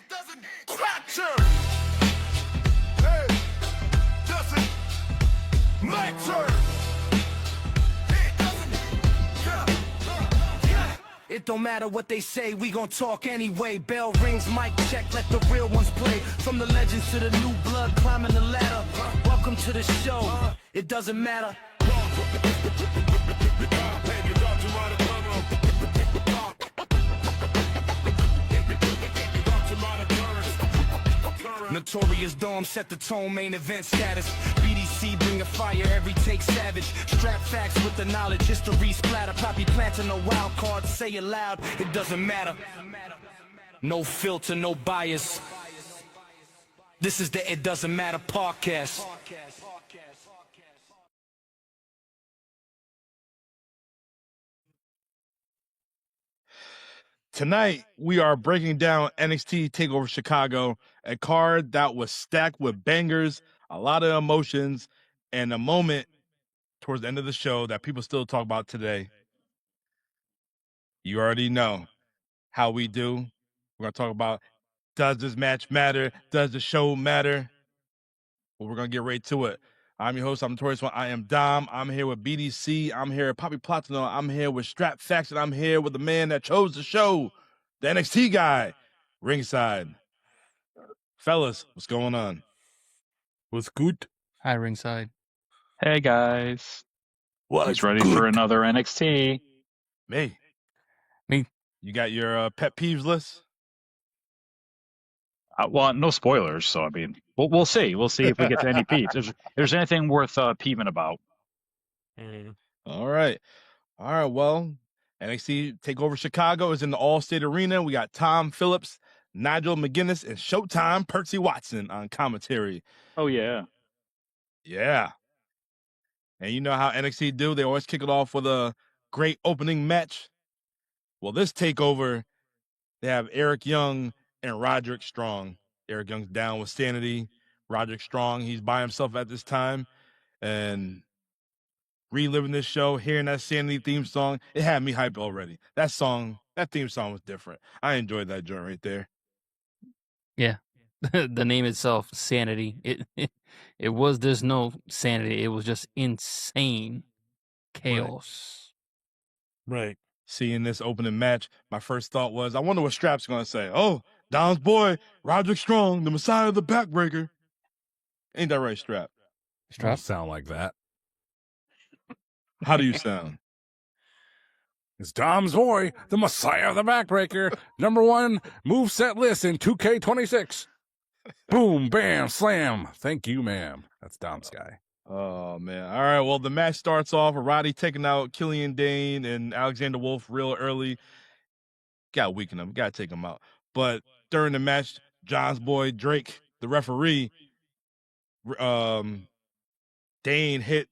doesn't capture. Hey, doesn't matter. It don't matter what they say, we gon' talk anyway. Bell rings, mic check, let the real ones play. From the legends to the new blood, climbing the ladder. Welcome to the show, it doesn't matter. Notorious Dome set the tone, main event status. BDC bring a fire, every take savage. Strap facts with the knowledge, history splatter. Poppy planting no wild cards, say it loud, it doesn't matter. No filter, no bias. This is the It Doesn't Matter podcast. Tonight, we are breaking down NXT TakeOver Chicago, a card that was stacked with bangers, a lot of emotions, and a moment towards the end of the show that people still talk about today. You already know how we do. We're going to talk about, does this match matter? Does the show matter? Well, we're going to get right to it. I'm your host, I'm Notorious One. I am Dom. I'm here with BDC. I'm here with Poppy Platino. I'm here with Strap Facts, and I'm here with the man that chose the show, the NXT guy, ringside. Fellas, what's going on? What's good? Hi, ringside. Hey guys, who's ready for another NXT? Me. Me. You got your pet peeves list? Well, no spoilers, so I mean, we'll see. We'll see if we get to any peeves. If there's anything worth peeving about. All right. Well, NXT TakeOver Chicago is in the All-State Arena. We got Tom Phillips, Nigel McGuinness, and Showtime Percy Watson on commentary. Oh, yeah. Yeah. And you know how NXT do. They always kick it off with a great opening match. Well, this TakeOver, they have Eric Young and Roderick Strong. Eric Young's down with sanity. Roderick Strong, he's by himself at this time. And reliving this show, hearing that sanity theme song, it had me hyped already. That theme song was different. I enjoyed that joint right there. Yeah. The name itself, Sanity. There's no sanity. It was just insane chaos. Right. Seeing this opening match, my first thought was, I wonder what Strap's going to say. Oh, Dom's boy, Roderick Strong, the Messiah of the Backbreaker. Ain't that right, Strap? Don't sound like that. How do you sound? It's Dom's boy, the Messiah of the Backbreaker. Number one moveset list in 2K26. Boom, bam, slam. Thank you, ma'am. That's Dom's guy. Oh, man. All right, well, the match starts off with Roddy taking out Killian Dane and Alexander Wolf real early. Got to weaken them. Got to take them out. But during the match, John's boy, Drake, the referee, Dane hit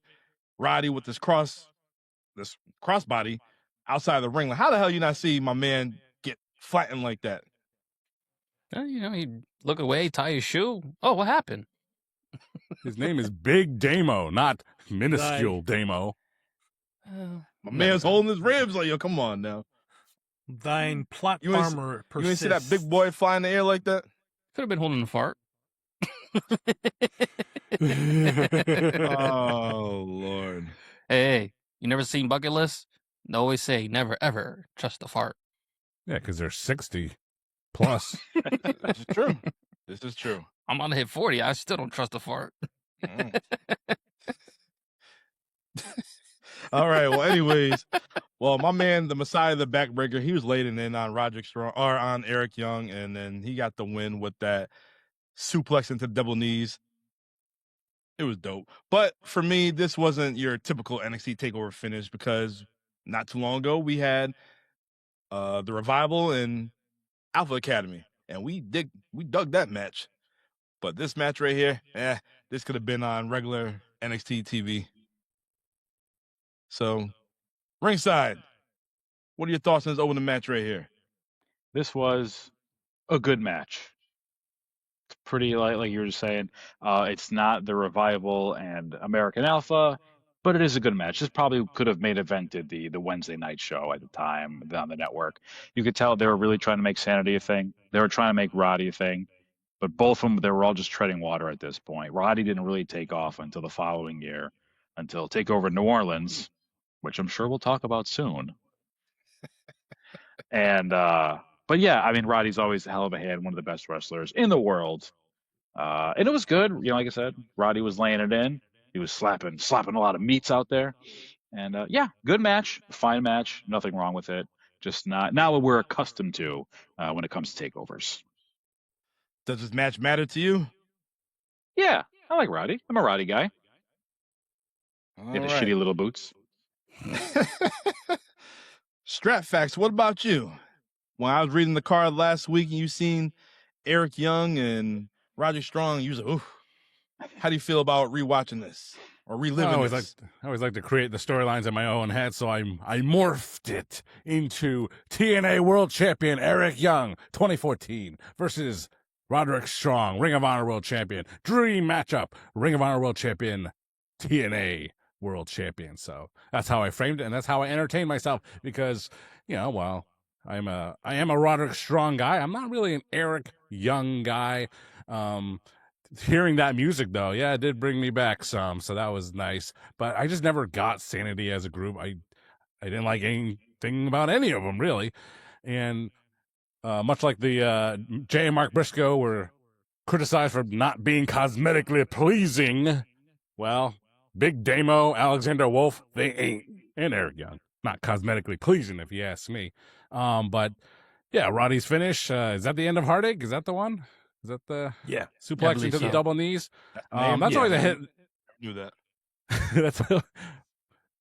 Roddy with this crossbody outside the ring. Like, how the hell you not see my man get flattened like that? He'd look away, tie his shoe. Oh, what happened? His name is Big Damo, not Minuscule Damo. My man's holding his ribs. Like, yo, come on now. Thine plot armor persists. You ain't see that big boy fly in the air like that? Could have been holding a fart. Oh, Lord. Hey, you never seen Bucket List? They always say never, ever trust a fart. Yeah, because they're 60 plus. This is true. This is true. I'm on to hit 40. I still don't trust a fart. All right. Well, anyways, my man, the Messiah of the Backbreaker, he was laying in on Roderick Strong or on Eric Young, and then he got the win with that suplex into the double knees. It was dope. But for me, this wasn't your typical NXT TakeOver finish because not too long ago we had the Revival and Alpha Academy, and we dug that match. But this match right here, this could have been on regular NXT TV. So, ringside, what are your thoughts on this opening match right here? This was a good match. It's pretty like you were just saying. It's not the Revival and American Alpha, but it is a good match. This probably could have main evented the Wednesday night show at the time on the network. You could tell they were really trying to make Sanity a thing. They were trying to make Roddy a thing, but both of them, they were all just treading water at this point. Roddy didn't really take off until the following year, until TakeOver New Orleans, which I'm sure we'll talk about soon. And but yeah, I mean, Roddy's always a hell of a hand, one of the best wrestlers in the world. And it was good. You know, like I said, Roddy was laying it in. He was slapping a lot of meats out there. And yeah, good match, fine match, nothing wrong with it. Just not what we're accustomed to when it comes to takeovers. Does this match matter to you? Yeah, I like Roddy. I'm a Roddy guy. All Get his right. shitty little boots. Strat Facts, what about you? When I was reading the card last week and you seen Eric Young and Roger Strong, you was like, ooh. How do you feel about rewatching this or reliving this? I always like to create the storylines in my own head, so I morphed it into TNA World Champion Eric Young 2014 versus Roderick Strong, Ring of Honor World Champion. Dream matchup, Ring of Honor World Champion, TNA World Champion. So that's how I framed it, and that's how I entertained myself because, you know, well, I am a Roderick Strong guy. I'm not really an Eric Young guy. Hearing that music, though, yeah, it did bring me back some, so that was nice. But I just never got Sanity as a group. I didn't like anything about any of them, really. And much like the Jay and Mark Briscoe were criticized for not being cosmetically pleasing, well, Big Damo, Alexander Wolf, they ain't, and Eric Young, not cosmetically pleasing, if you ask me. But yeah, Roddy's finish, is that the end of Heartache? Is that the one? Is that the suplex into the double knees? That's always a hit. Do that. That's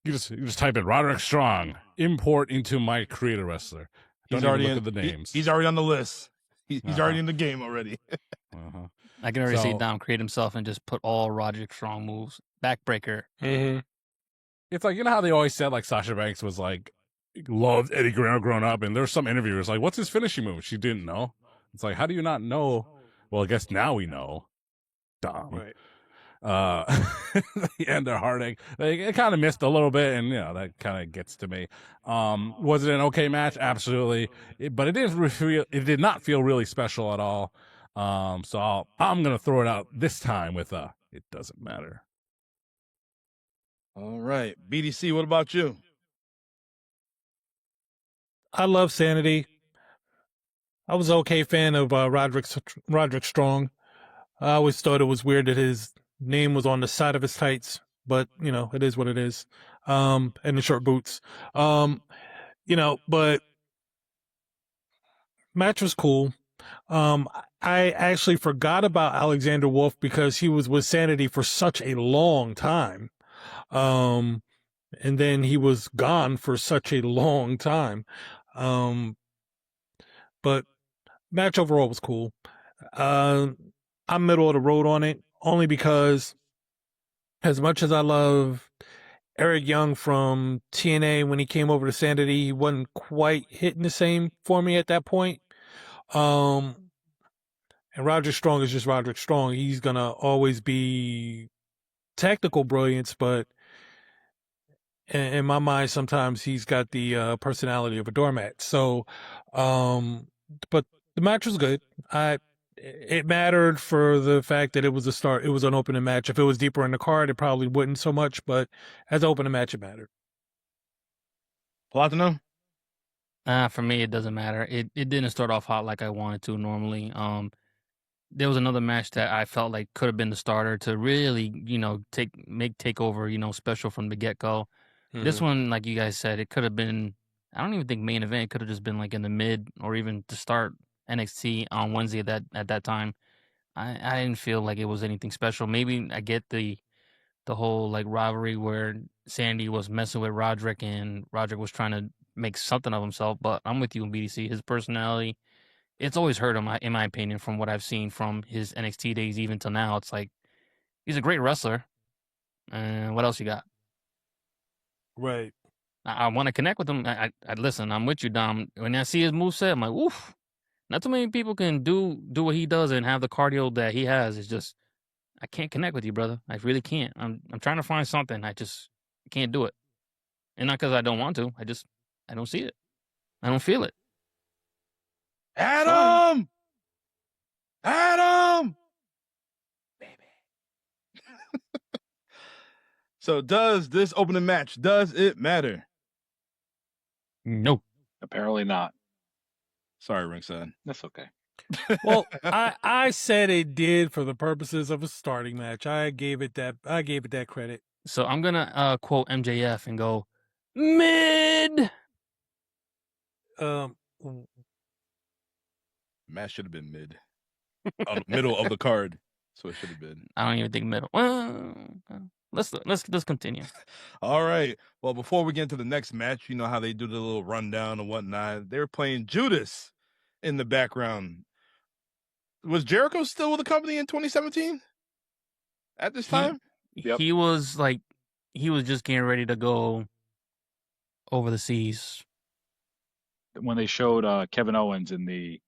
you just type in Roderick Strong, import into my creator wrestler. Don't He's even already look in, at the names. He's already on the list. He's already in the game already. I can already see Dom create himself and just put all Roderick Strong moves. Backbreaker. Mm-hmm. It's like, you know how they always said like Sasha Banks was like loved Eddie Guerrero growing up, and there's some interviewers like, what's his finishing move? She didn't know. It's like, how do you not know? Well, I guess now we know. Dom. Right. The end of Heartache. It kind of missed a little bit, and you know that kind of gets to me. Was it an okay match? Absolutely, but it did not feel really special at all. So I'm gonna throw it out this time with it doesn't matter. All right, BDC. What about you? I love Sanity. I was an okay fan of Roderick Strong. I always thought it was weird that his name was on the side of his tights, but you know, it is what it is. And the short boots. You know, but match was cool. I actually forgot about Alexander Wolf because he was with Sanity for such a long time. And then he was gone for such a long time. But match overall was cool. I'm middle of the road on it, only because as much as I love Eric Young from TNA when he came over to Sanity, he wasn't quite hitting the same for me at that point. And Roderick Strong is just Roderick Strong. He's going to always be technical brilliance, but in my mind, sometimes he's got the personality of a doormat. So, but the match was good. It mattered for the fact that it was a start. It was an opening match. If it was deeper in the card, it probably wouldn't so much, but as an opening match, it mattered. Platino? For me, it doesn't matter. It didn't start off hot like I wanted to normally. There was another match that I felt like could have been the starter to really, you know, make TakeOver, you know, special from the get-go. Mm-hmm. This one, like you guys said, it could have been, I don't even think main event. It could have just been like in the mid or even to start NXT on Wednesday at that time. I didn't feel like it was anything special. Maybe I get the whole like rivalry where Sandy was messing with Roderick and Roderick was trying to make something of himself, but I'm with you in BDC. His personality, it's always hurt him, in my opinion, from what I've seen from his NXT days even till now. It's like, he's a great wrestler. And what else you got? Right. I want to connect with him. I listen, I'm with you, Dom. When I see his moveset, I'm like, oof. Not too many people can do what he does and have the cardio that he has. It's just, I can't connect with you, brother. I really can't. I'm trying to find something. I can't do it. And not because I don't want to. I don't see it. I don't feel it. Adam! So does this opening match, does it matter? No. Apparently not. Sorry, ringside. That's okay. Well, I said it did for the purposes of a starting match. I gave it that credit. So I'm gonna quote MJF and go mid. Match should have been mid. Middle of the card. So it should have been. I don't even think middle. Well, let's continue. All right. Well, before we get into the next match, you know how they do the little rundown and whatnot. They were playing Judas in the background. Was Jericho still with the company in 2017? At this time? Yep. He was just getting ready to go over the seas. When they showed Kevin Owens in the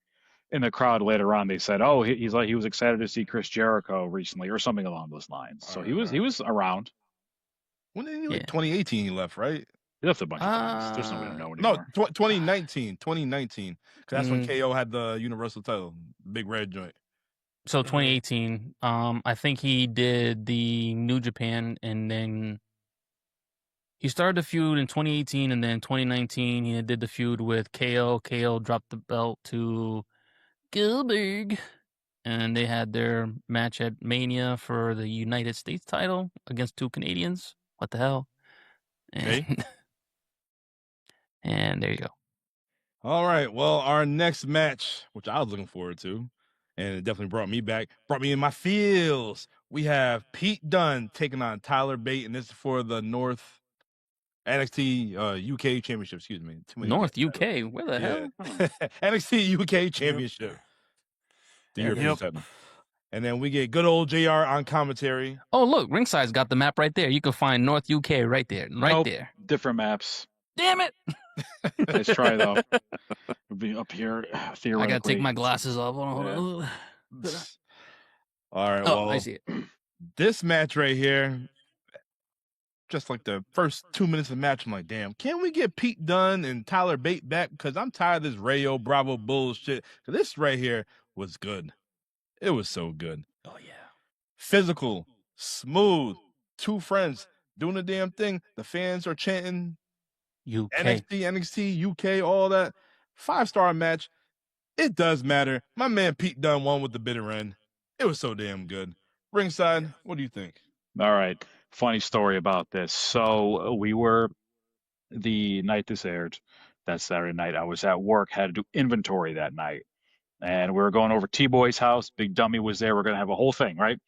crowd later on, they said, "Oh, he was excited to see Chris Jericho recently," or something along those lines. So he was around. When did he leave? 2018 he left, right? He left a bunch of times. There's no way to know No, anymore. 2019. 2019. Because that's when KO had the Universal title. Big red joint. So 2018. I think he did the New Japan, and then he started the feud in 2018, and then 2019 he did the feud with KO. KO dropped the belt to Goldberg, and they had their match at Mania for the United States title against two Canadians. What the hell? And, Okay. and there you go. All right. Well, our next match, which I was looking forward to, and it definitely brought me in my feels. We have Pete Dunne taking on Tyler Bate, and this is for the North NXT UK Championship. Excuse me. North UK? Where the hell? NXT UK Championship. The European title. And then we get good old JR on commentary. Oh, look, Ringside's got the map right there. You can find North UK right there. Right there. Different maps. Damn it. Nice try, though. It'll be up here, theoretically. I got to take my glasses off. Hold on. All right, Oh, well, I see it. this match right here, just like the first 2 minutes of the match, I'm like, damn, can we get Pete Dunne and Tyler Bate back? Because I'm tired of this Rayo Bravo bullshit. This right here was good. It was so good. Oh, yeah. Physical, smooth, two friends doing the damn thing. The fans are chanting UK. NXT, UK, all that. 5-star match. It does matter. My man Pete Dunne won with the bitter end. It was so damn good. Ringside, what do you think? All right. Funny story about this. So we were, the night this aired, that Saturday night, I was at work, had to do inventory that night. And we were going over T-Boy's house. Big Dummy was there. We're going to have a whole thing, right?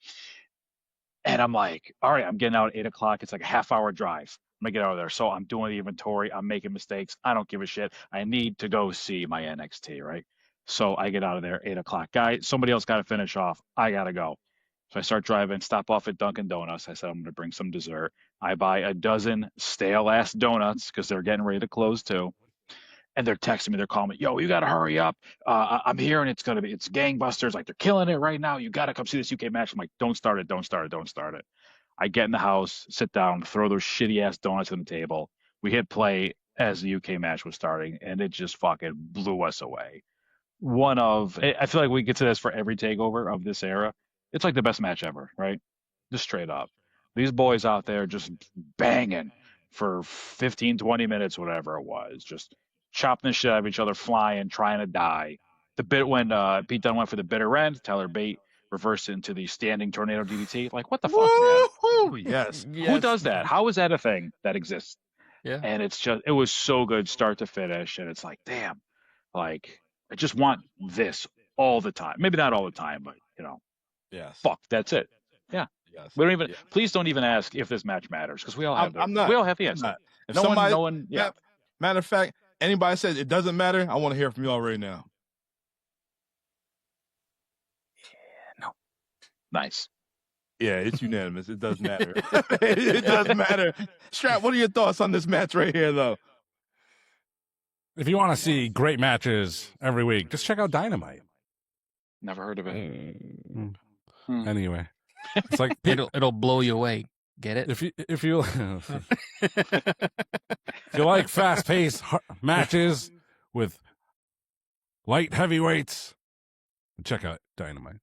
And I'm like, all right, I'm getting out at 8 o'clock. It's like a half-hour drive. I'm going to get out of there. So I'm doing the inventory. I'm making mistakes. I don't give a shit. I need to go see my NXT, right? So I get out of there, 8 o'clock. Guy, somebody else got to finish off. I got to go. So I start driving, stop off at Dunkin' Donuts. I said, I'm going to bring some dessert. I buy a dozen stale-ass donuts because they're getting ready to close too. And they're texting me, they're calling me, yo, you got to hurry up. I'm here and it's gangbusters. Like, they're killing it right now. You got to come see this UK match. I'm like, don't start it. I get in the house, sit down, throw those shitty ass donuts on the table. We hit play as the UK match was starting, and it just fucking blew us away. I feel like we get to this for every takeover of this era. It's like the best match ever, right? Just straight up. These boys out there just banging for 15, 20 minutes, whatever it was, just chopping the shit out of each other, flying, trying to die. The bit when Pete Dunne went for the bitter end, Tyler Bate reversed it into the standing tornado DDT. Like, what the fuck, man? Woo-hoo! Yes. Who does that? How is that a thing that exists? Yeah. And it was so good start to finish. And it's like, damn, like, I just want this all the time. Maybe not all the time, but, Yes. fuck, that's it. Yeah. Yes. We don't even, Yeah. please don't even ask if this match matters, because we all have I'm not. We all have the I'm answer. not. If No somebody, one, yeah. Matter of fact, anybody says it doesn't matter, I want to hear from y'all right now. Nice. Yeah, it's unanimous. It does matter. It does matter. Strap, what are your thoughts on this match right here, though? If you want to see great matches every week, just check out Dynamite. Never heard of it. Anyway, it's like It'll blow you away. Get it? if you like fast-paced matches with light heavyweights, check out Dynamite.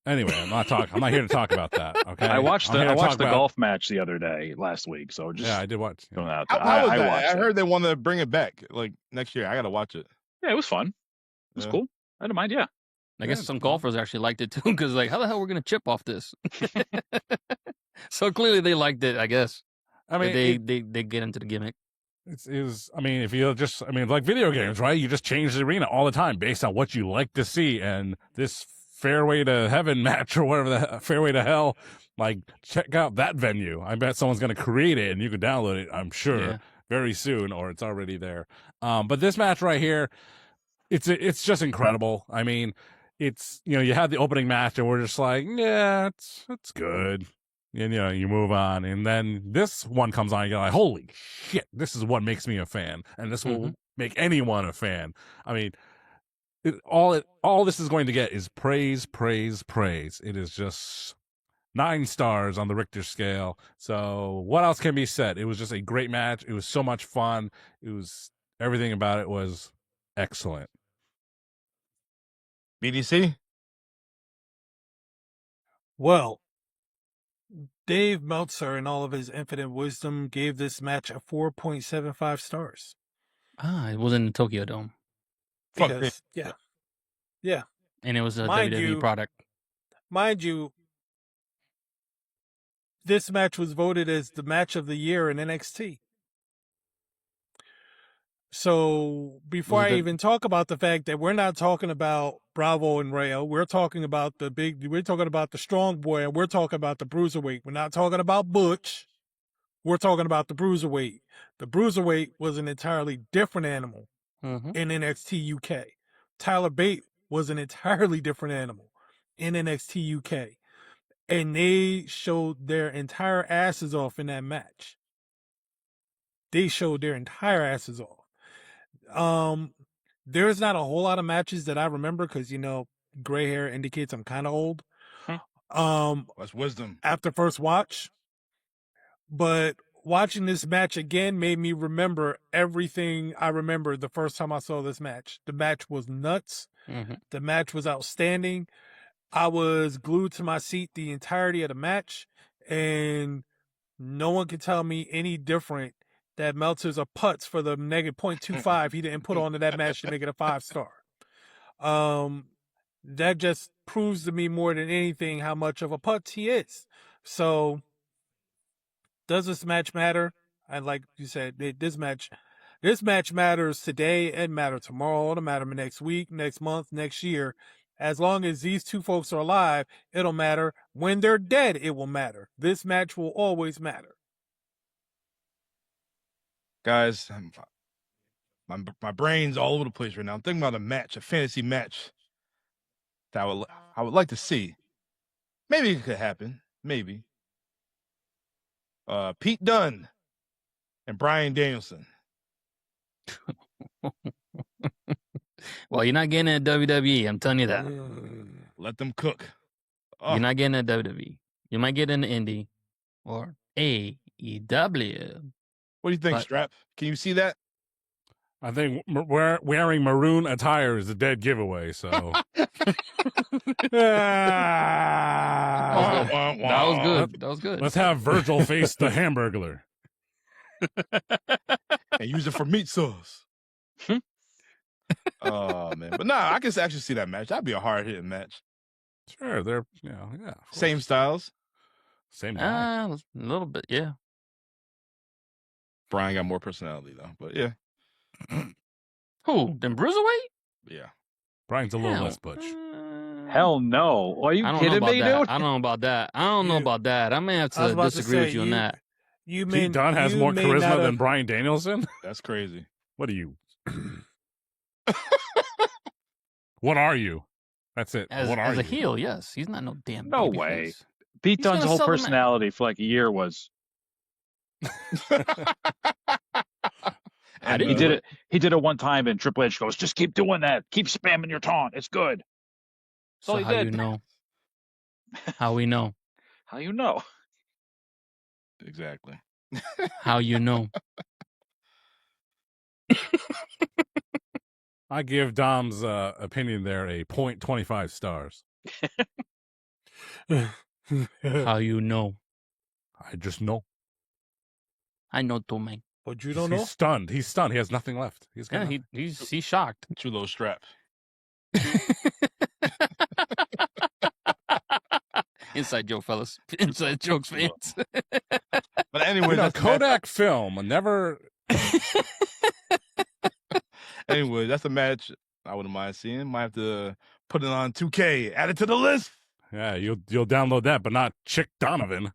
Anyway, I'm not here to talk about that. Okay. I watched I'm here to talk the about- golf match the other day, last week. So just Yeah, I did watch. throwing that out How, there. how was I that? watched I it. heard they want to bring it back like next year. I got to watch it. Yeah, it was fun. It was Yeah. cool. I didn't mind. Yeah. I guess some golfers actually liked it too, because like, how the hell we're gonna chip off this? So clearly they liked it. I guess. I mean, they get into the gimmick. I mean, if you like video games, right? You just change the arena all the time based on what you like to see. And this Fairway to Heaven match or whatever the Fairway to Hell, like, check out that venue. I bet someone's going to create it and you can download it, I'm sure, very soon, or it's already there. But this match right here, it's just incredible. I mean, it's, you had the opening match and we're just like, yeah, it's good. And, you move on. And then this one comes on and you're like, holy shit, this is what makes me a fan. And this will make anyone a fan. I mean, all this is going to get is praise, praise, praise. It is just 9 stars on the Richter scale. So what else can be said? It was just a great match. It was so much fun. Everything about it was excellent. BDC? Well, Dave Meltzer, in all of his infinite wisdom, gave this match a 4.75 stars. It was in the Tokyo Dome. Because, yeah. And it was a Mind WWE you- product. Mind you, this match was voted as the match of the year in NXT. So before Was I it the- even talk about the fact that we're not talking about Bravo and Rayo, we're talking about we're talking about the strong boy, and we're talking about the bruiserweight. We're not talking about Butch. We're talking about the bruiserweight. The bruiserweight was an entirely different animal Mm-hmm. in NXT UK. Tyler Bate was an entirely different animal in NXT UK. And they showed their entire asses off in that match. They showed their entire asses off. There's not a whole lot of matches that I remember because, gray hair indicates I'm kind of old. That's wisdom. After first watch. But watching this match again made me remember everything I remembered the first time I saw this match. The match was nuts. Mm-hmm. The match was outstanding. I was glued to my seat the entirety of the match, and no one can tell me any different that Meltzer's a putz for the negative 0.25 he didn't put onto that match to make it a 5-star. That just proves to me more than anything how much of a putz he is. So, does this match matter? And like you said, this match matters today and matter tomorrow. It'll matter next week, next month, next year. As long as these two folks are alive, it'll matter. When they're dead, it will matter. This match will always matter. Guys, my brain's all over the place right now. I'm thinking about a fantasy match that I would like to see. Maybe it could happen. Maybe. Pete Dunne and Bryan Danielson. Well, you're not getting it at WWE. I'm telling you that. Let them cook. Oh, You're not getting it at WWE. You might get in the Indie or AEW. what do you think, but- Strap? Can you see that? I think wearing maroon attire is a dead giveaway. So That was good. That was good. let's have Virgil face the Hamburglar. And use it for meat sauce. Oh man, but nah, I can actually see that match. That'd be a hard hitting match. Sure, they're of Same course. styles. Same guy. A little bit, yeah. Brian got more personality though, but yeah, Who? Them Bruiserweight? yeah. Brian's a little Hell, less butch. Hell no. Are you I don't know kidding about me, that. dude? I don't know about that. I don't know You- about that. I may have I was to about to disagree say, with you on that. Pete Dunne has more charisma than Bryan Danielson. That's crazy. What are you? What are you? That's it. As, what are as a you? heel, yes. He's not no damn No babyface. way. Pete He's Dunne's gonna whole sell the ma- personality for like a year was I he didn't did it. He did it one time, and Triple H goes, "Just keep doing that. Keep spamming your taunt. It's good." That's all So he how did. you know? How we know? How you know? Exactly. How you know? I give Dom's opinion there a 0.25 stars. How you know? I just know. I know too, man. But you don't know? He's stunned. He's stunned. He has nothing left. He's got Yeah, nothing. he's shocked. Chulo strap. Inside joke, fellas. Inside jokes, fans. But anyway, You know, that's the match. Kodak film never. Anyway, that's a match I wouldn't mind seeing. Might have to put it on 2K. Add it to the list. Yeah, you'll download that, but not Chick Donovan.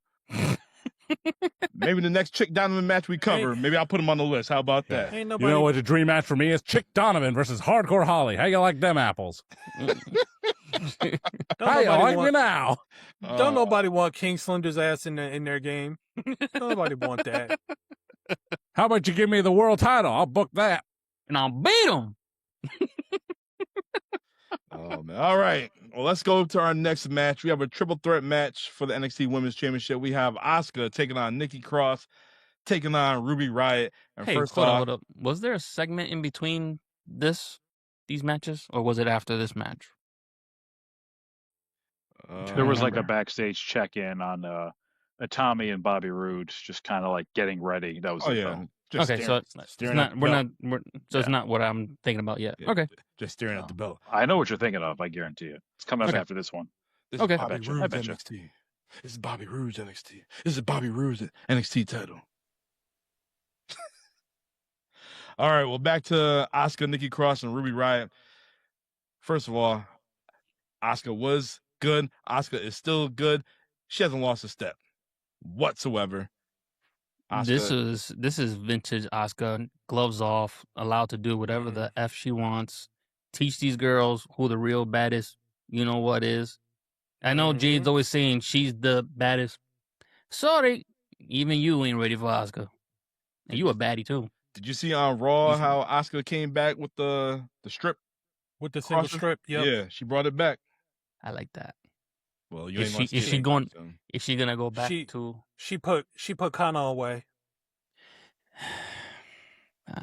Maybe the next Chick Donovan match we cover. Maybe I'll put him on the list. How about that? Ain't You nobody. know what a dream match for me is? Chick Donovan versus Hardcore Holly. How you like them apples? don't How you nobody like me want, now? don't nobody want King Slender's ass in their game. Don't nobody want that. How about you give me the world title? I'll book that. And I'll beat him. Oh man! All right. Well, let's go to our next match. We have a triple threat match for the NXT Women's Championship. We have Asuka taking on Nikki Cross, taking on Ruby Riott. And Hey, first hold off, up. Was there a segment in between these matches, or was it after this match? There was like a remember. backstage check-in on Itami and Bobby Roode, just kind of like getting ready. That was oh it, yeah, though. just Okay, so it's staring at not. the We're belt. not. It's not what I'm thinking about yet. Yeah, Okay. just staring at the belt. I know what you're thinking of. I guarantee you. It's coming up Okay. after this one. This Okay. is Bobby I betcha, I Roode's betcha. NXT. This is Bobby Roode's NXT. This is Bobby Roode's NXT title. All right, well, back to Asuka, Nikki Cross, and Ruby Riott. First of all, Asuka was good. Asuka is still good. She hasn't lost a step whatsoever. Asuka, This is vintage Asuka. Gloves off, allowed to do whatever the f she wants. Teach these girls who the real baddest. You know what is. I know Jade's always saying she's the baddest. Sorry, even you ain't ready for Asuka. And you a baddie too. did you see on Raw how Asuka came back with the strip? With the single crosser? strip, yep. Yeah, she brought it back. I like that. Well, you Is ain't gonna she- is see she it going- anytime soon. Is she gonna go back She- to? She put Kana away.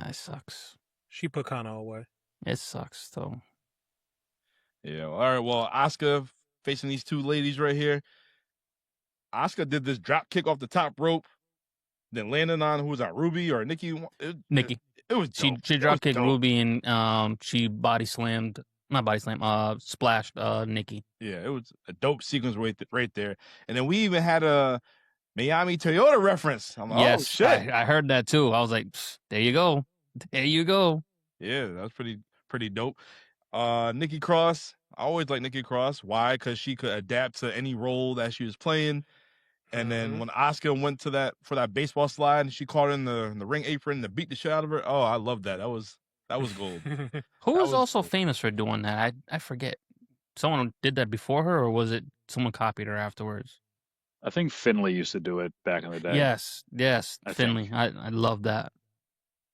It sucks. She put Kana away. It sucks though. Yeah. All right. Well, Asuka facing these two ladies right here. Asuka did this drop kick off the top rope, then landed on who was that, Ruby or Nikki? Nikki. It was She dope. she It drop was kicked dope. Ruby and she splashed Nikki. Yeah, it was a dope sequence right there. And then we even had a Miami Toyota reference. I'm like, Yes, oh shit. I heard that too. I was like, "Psst, there you go. There you go. Yeah, that was pretty dope. Nikki Cross. I always like Nikki Cross. Why? Because she could adapt to any role that she was playing. And then when Asuka went to for that baseball slide and she caught her in the ring apron to beat the shit out of her. Oh, I love that. That was gold. Who That was was also cool. famous for doing that? I forget. Someone did that before her, or was it someone copied her afterwards? I think Finley used to do it back in the day. Yes, I Finley. think. I love that.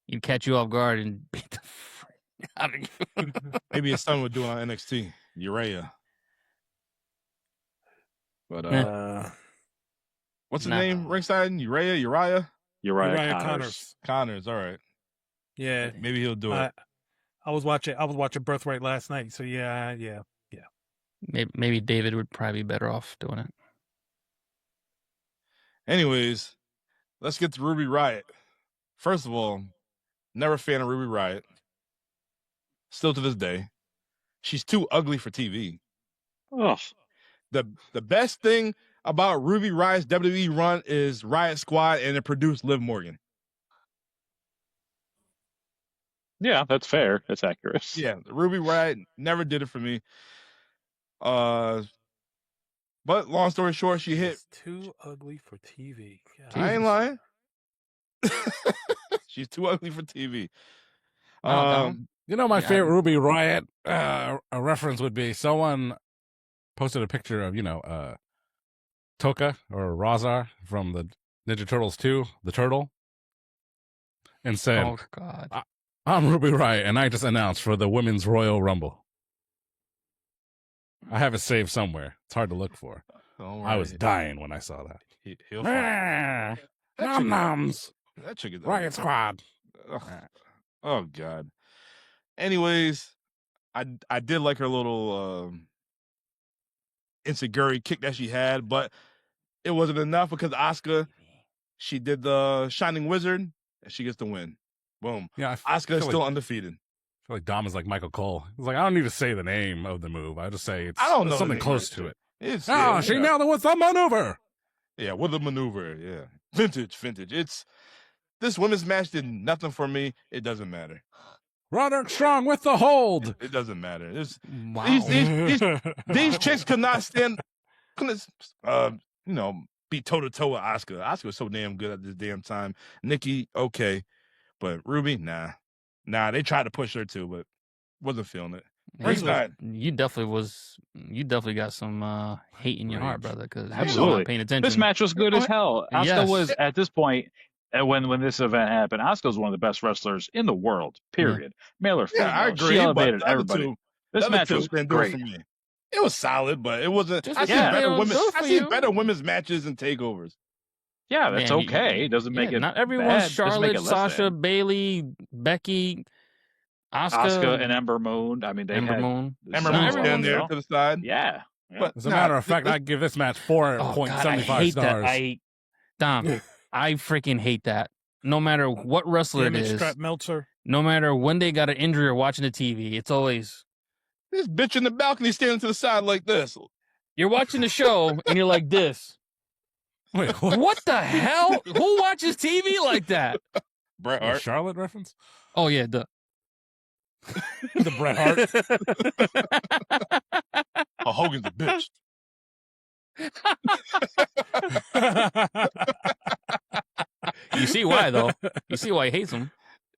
He'd catch you off guard and beat the frick out of you. Maybe his son would do it on NXT. Urea. But what's his Nah. name? Ringside? Uriah? Uriah Uriah Connors. Connors. All right. Yeah. Maybe he'll do it. I was watching Birthright last night, so yeah. Maybe David would probably be better off doing it. Anyways, let's get to Ruby Riott. First of all, never a fan of Ruby Riott. Still to this day. She's too ugly for TV. Ugh. The best thing about Ruby Riott's WWE run is Riott Squad, and it produced Liv Morgan. Yeah, that's fair. That's accurate. Yeah, Ruby Riott never did it for me. But long story short, she hit. It's too ugly for TV. God. I ain't lying. She's too ugly for TV. You know, my Yeah, favorite Ruby Riott a reference would be someone posted a picture of, Toka or Razar from the Ninja Turtles 2, the turtle, and said, Oh God. I'm Ruby Riott, and I just announced for the Women's Royal Rumble. I have it saved somewhere. It's hard to look for. I was dying when I saw that. He'll find Nom noms. that chick is Riot Squad. Ugh. Oh God. Anyways, I did like her little insecurity kick that she had, but it wasn't enough because Asuka, she did the Shining Wizard, and she gets the win. Boom. Yeah, Asuka is still undefeated. I feel like Dom is like Michael Cole. He's like, I don't need to say the name of the move. I just say I don't know something the name close right to there. it. It's She nailed it with the maneuver. Yeah, with a maneuver. Yeah, vintage. It's this women's match did nothing for me. It doesn't matter. Roderick strong with the hold. It doesn't matter. It's, Wow. these chicks could not stand. Couldn't be toe to toe with Asuka. Asuka was so damn good at this damn time. Nikki, okay, but Ruby, nah. They tried to push her too, but wasn't feeling it. Ringside. You definitely got some hate in your heart, brother, because you Absolutely. weren't paying attention. This match was good as hell. Asuka Yes. was, at this point, when this event happened, Asuka's one of the best wrestlers in the world, period. Male or female. Yeah, I agree. She elevated but the other everybody. two- This the other match two was didn't do it great. for me. It was solid, but it wasn't. Just I see yeah. better Good women. for I see you. better women's matches and takeovers. Yeah, that's Man, okay. It doesn't make it not everyone's bad. Doesn't make Charlotte, it less Sasha, than. Bailey, Becky, Asuka and Ember Moon. I mean, they Ember had Moon. Ember Not Moon everyone's stand there though. to the side. Yeah. But As a matter of fact, I'd give this match Oh, God, I 4.75 hate stars. that. Dom, I freaking hate that. No matter what wrestler it Damn it, is, Strap Meltzer. no matter when they got an injury or watching the TV, it's always this bitch in the balcony standing to the side like this. you're watching the show and you're like this. Wait, what? What the hell? Who watches TV like that? Bret A Hart. Charlotte reference? Oh yeah, The Bret Hart. Oh, Hogan's a bitch. You see why though? You see why he hates him.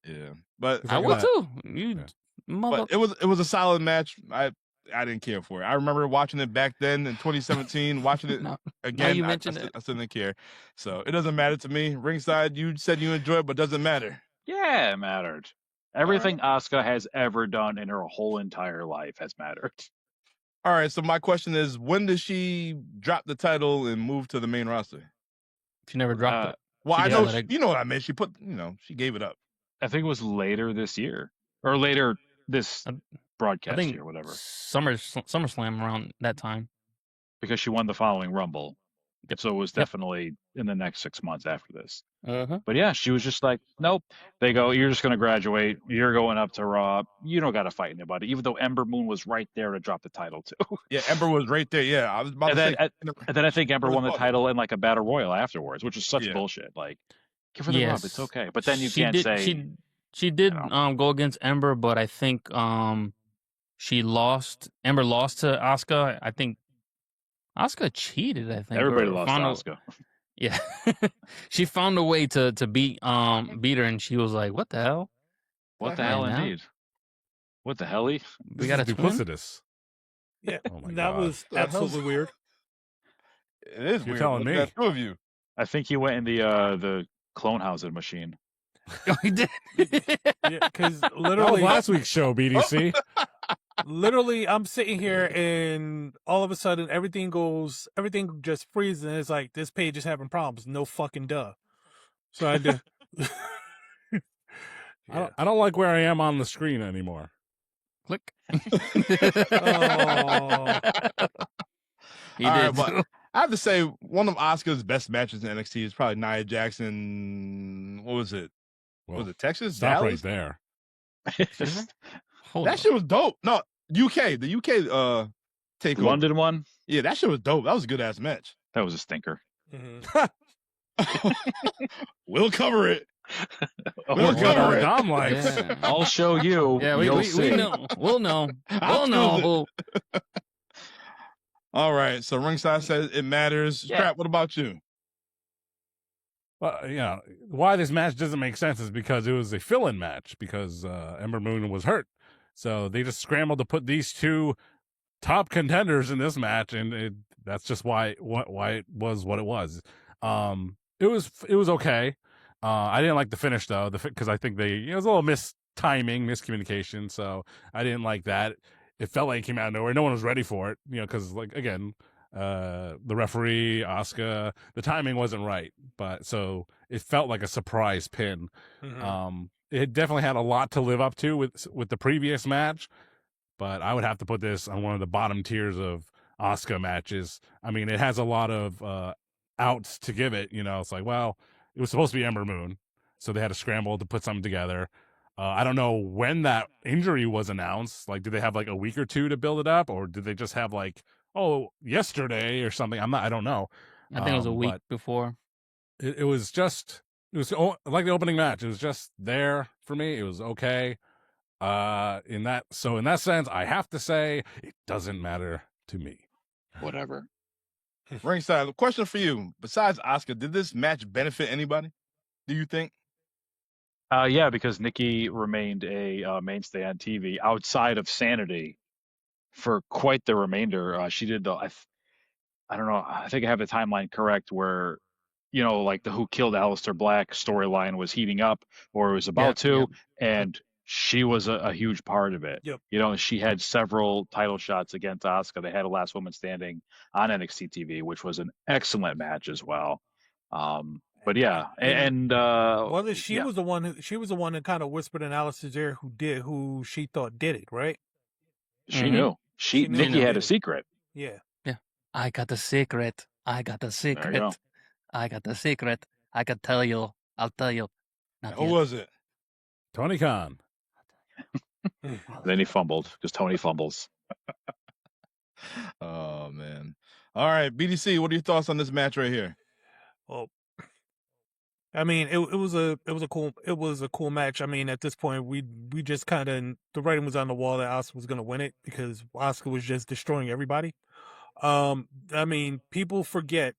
Yeah, but I would too. You mother. But it was a solid match. I didn't care for it. I remember watching it back then in 2017. Watching it No, again, you I mentioned it. still didn't care. So it doesn't matter to me. Ringside, you said you enjoyed it, but doesn't matter. Yeah, it mattered. Everything Asuka has ever done in her whole entire life has mattered. All right. So my question is, when does she drop the title and move to the main roster? She never dropped it. Well, She I did know let it- you know what I meant. She put, she gave it up. I think it was later this year or later this I broadcast think year, whatever, SummerSlam around that time. because she won the following Rumble. Yep. So it was definitely in the next 6 months after this. Uh-huh. But yeah, she was just like, nope. They go, you're just going to graduate. You're going up to Raw. You don't got to fight anybody, even though Ember Moon was right there to drop the title too. Yeah, Ember was right there. Yeah, I was about And to then, say. and then I think Ember It was won the fun. title in like a battle royal afterwards, which is such Yeah. bullshit. Like, give her the rub. It's okay. But then you She can't did, say she did you know. go against Ember, but I think she lost. Ember lost to Asuka. I think Asuka cheated. I think everybody or lost found a- Asuka. Yeah, she found a way to beat her, and she was like, "What the hell? What the Right hell, now? indeed? What the helly? We got a twin?" duplicitous. Yeah, Oh my that God. was absolutely weird. It is You're weird. telling Look me. at the two of you. I think he went in the clone housing machine. Oh, he did. Yeah, because That was literally, last week's show, BDC. literally, I'm sitting here and all of a sudden everything just freezes and it's like this page is having problems. No fucking duh. So I had to. I don't like where I am on the screen anymore. Click. Oh. He All right, did. but I have to say, one of Asuka's best matches in NXT is probably Nia Jackson. What was it? Well, Was it Texas? stop Dallas? right there. Hold That on. shit was dope. No, UK. The UK takeover. London one. Yeah, that shit was dope. That was a good ass match. That was a stinker. Mhm. We'll cover it. Oh, We'll my cover God. it. Dom likes. Yeah. I'll show you. Yeah, You'll we see. know. We'll know. I'll We'll choose know. All right. So Ringside says it matters. Yeah. Scrap, what about you? Well, why this match doesn't make sense is because it was a fill-in match because Ember Moon was hurt. So they just scrambled to put these two top contenders in this match, and that's just why it was what it was. It was okay. I didn't like the finish though, because I think it was a little miscommunication. So I didn't like that. It felt like it came out of nowhere. No one was ready for it, because again, the referee, Asuka, the timing wasn't right. But so it felt like a surprise pin. Mhm. It definitely had a lot to live up to with the previous match, but I would have to put this on one of the bottom tiers of Asuka matches. I mean, it has a lot of outs to give it. It's like, well, it was supposed to be Ember Moon, so they had to scramble to put something together. I don't know when that injury was announced. Like, did they have like a week or two to build it up, or did they just have like, yesterday or something? I don't know. I think it was a week but before. it was like the opening match. It was just there for me. It was okay. In that sense, I have to say it doesn't matter to me. Whatever. Ringside, question for you. Besides Asuka, did this match benefit anybody? Do you think? Yeah, because Nikki remained a mainstay on TV outside of Sanity for quite the remainder. She did I don't know. I think I have the timeline correct where, like the Who Killed Aleister Black storyline was heating up or was about to, and she was a huge part of it. Yep. She had several title shots against Asuka. They had a last woman standing on NXT TV, which was an excellent match as well. But yeah, and she was the one that kind of whispered in Alice's ear who she thought did it, right? She knew. Nikki had a secret. Yeah. I got the secret. I got the secret. I got the secret. I can tell you. I'll tell you. Who was it? Tony Khan. Then he fumbled because Tony fumbles. Oh man. All right, BDC, what are your thoughts on this match right here? Well, I mean, it was a cool match. I mean, at this point, we just kind of, the writing was on the wall that Asuka was going to win it because Asuka was just destroying everybody. I mean, people forget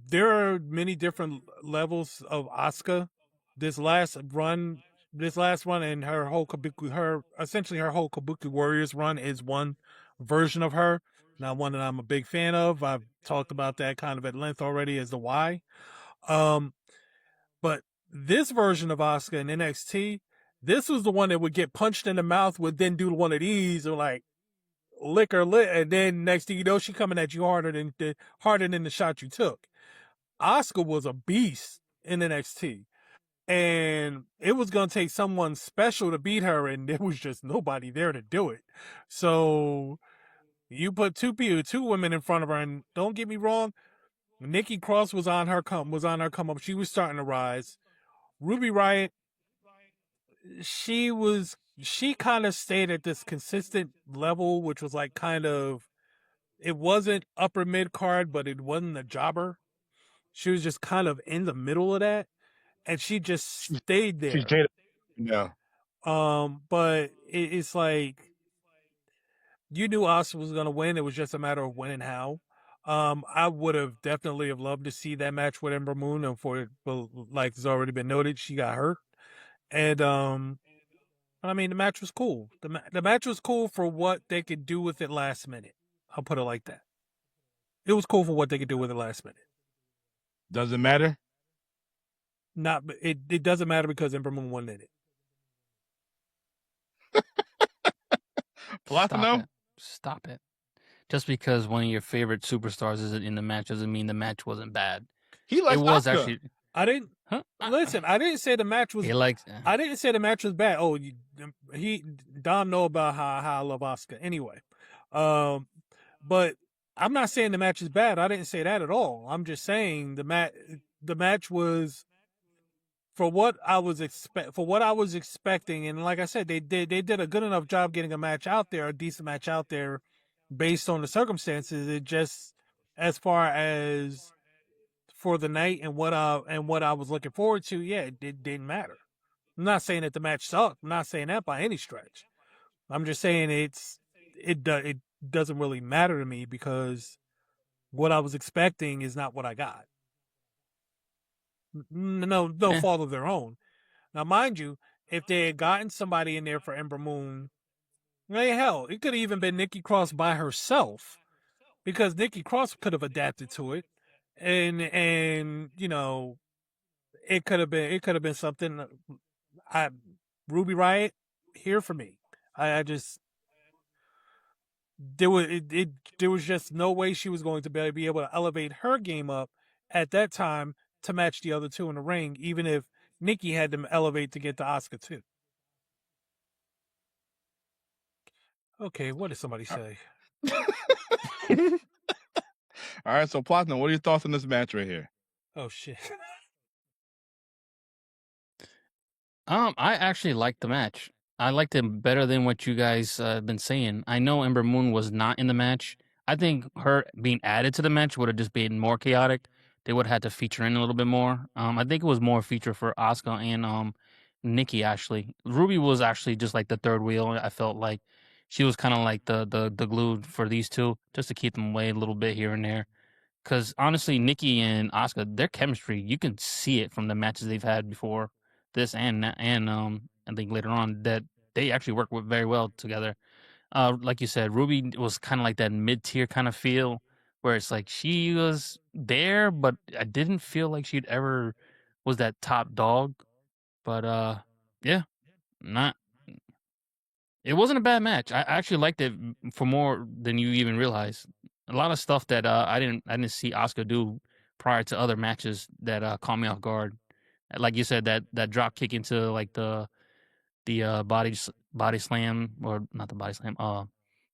there are many different levels of Asuka. This last run and her whole Kabuki Warriors run is one version of her. Not one that I'm a big fan of. I've talked about that kind of at length already as to why. But this version of Asuka in NXT, this was the one that would get punched in the mouth, would then do one of these or like lick her lip, and then next thing you know, she coming at you harder than the shot you took. Asuka was a beast in NXT, and it was going to take someone special to beat her, and there was just nobody there to do it. So you put two women in front of her, and don't get me wrong, Nikki Cross was on her come up. She was starting to rise. Ruby Riott, she kind of stayed at this consistent level, which was like it wasn't upper mid card, but it wasn't a jobber. She was just kind of in the middle of that, and she just stayed there. She's jaded. Yeah. But it's like you knew Asuka was going to win. It was just a matter of when and how. I would have definitely have loved to see that match with Ember Moon, and like it's already been noted, she got hurt, and I mean, the match was cool. The match was cool for what they could do with it last minute. I'll put it like that. It was cool for what they could do with it last minute. Does it matter? It doesn't matter because Ember Moon won in it. Platino? Stop it. Just because one of your favorite superstars isn't in the match doesn't mean the match wasn't bad. He likes it was Asuka. Actually. I didn't listen. I didn't say the match was. I didn't say the match was bad. Oh, Dom know about how I love Asuka anyway. But I'm not saying the match is bad. I didn't say that at all. I'm just saying the match was for what I was expecting, and like I said, they did a good enough job getting a decent match out there, based on the circumstances. It just, as far as for the night and what I was looking forward to, yeah, it didn't matter. I'm not saying that the match sucked. I'm not saying that by any stretch. I'm just saying it doesn't really matter to me because what I was expecting is not what I got. No fault of their own. Now, mind you, if they had gotten somebody in there for Ember Moon, hell, it could have even been Nikki Cross by herself, because Nikki Cross could have adapted to it, and you know, it could have been something. Ruby Riott, here for me. I just there was just no way she was going to be able to elevate her game up at that time to match the other two in the ring, even if Nikki had them elevate to get to Asuka too. Okay, what did somebody say? All right, so Platinum, what are your thoughts on this match right here? Oh shit. I actually liked the match. I liked it better than what you guys have been saying. I know Ember Moon was not in the match. I think her being added to the match would have just been more chaotic. They would have had to feature in a little bit more. I think it was more feature for Asuka and Nikki. Actually, Ruby was actually just like the third wheel. I felt like she was kind of like the glue for these two, just to keep them away a little bit here and there. Because honestly, Nikki and Asuka, their chemistry, you can see it from the matches they've had before this and I think later on that they actually work very well together. Like you said, Ruby was kind of like that mid tier kind of feel where it's like she was there, but I didn't feel like she'd ever was that top dog. But yeah, not. It wasn't a bad match. I actually liked it for more than you even realize. A lot of stuff that I didn't see Asuka do prior to other matches that caught me off guard. Like you said, that drop kick into like the body slam, or not the body slam,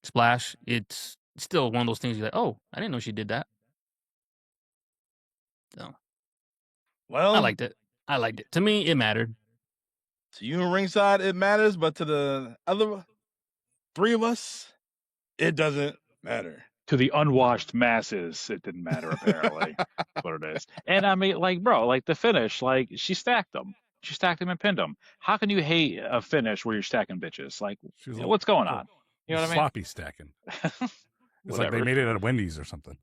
splash. It's still one of those things you're like, oh, I didn't know she did that. So Well, I liked it. To me, it mattered. to you in ringside, it matters, but to the other three of us, it doesn't matter. To the unwashed masses, it didn't matter, apparently. That's what it is. And I mean, like, bro, like the finish, like, she stacked them. She stacked them and pinned them. How can you hate a finish where you're stacking bitches? Like, She was what's going on? You know what I mean? Sloppy stacking. It's like they made it at Wendy's or something.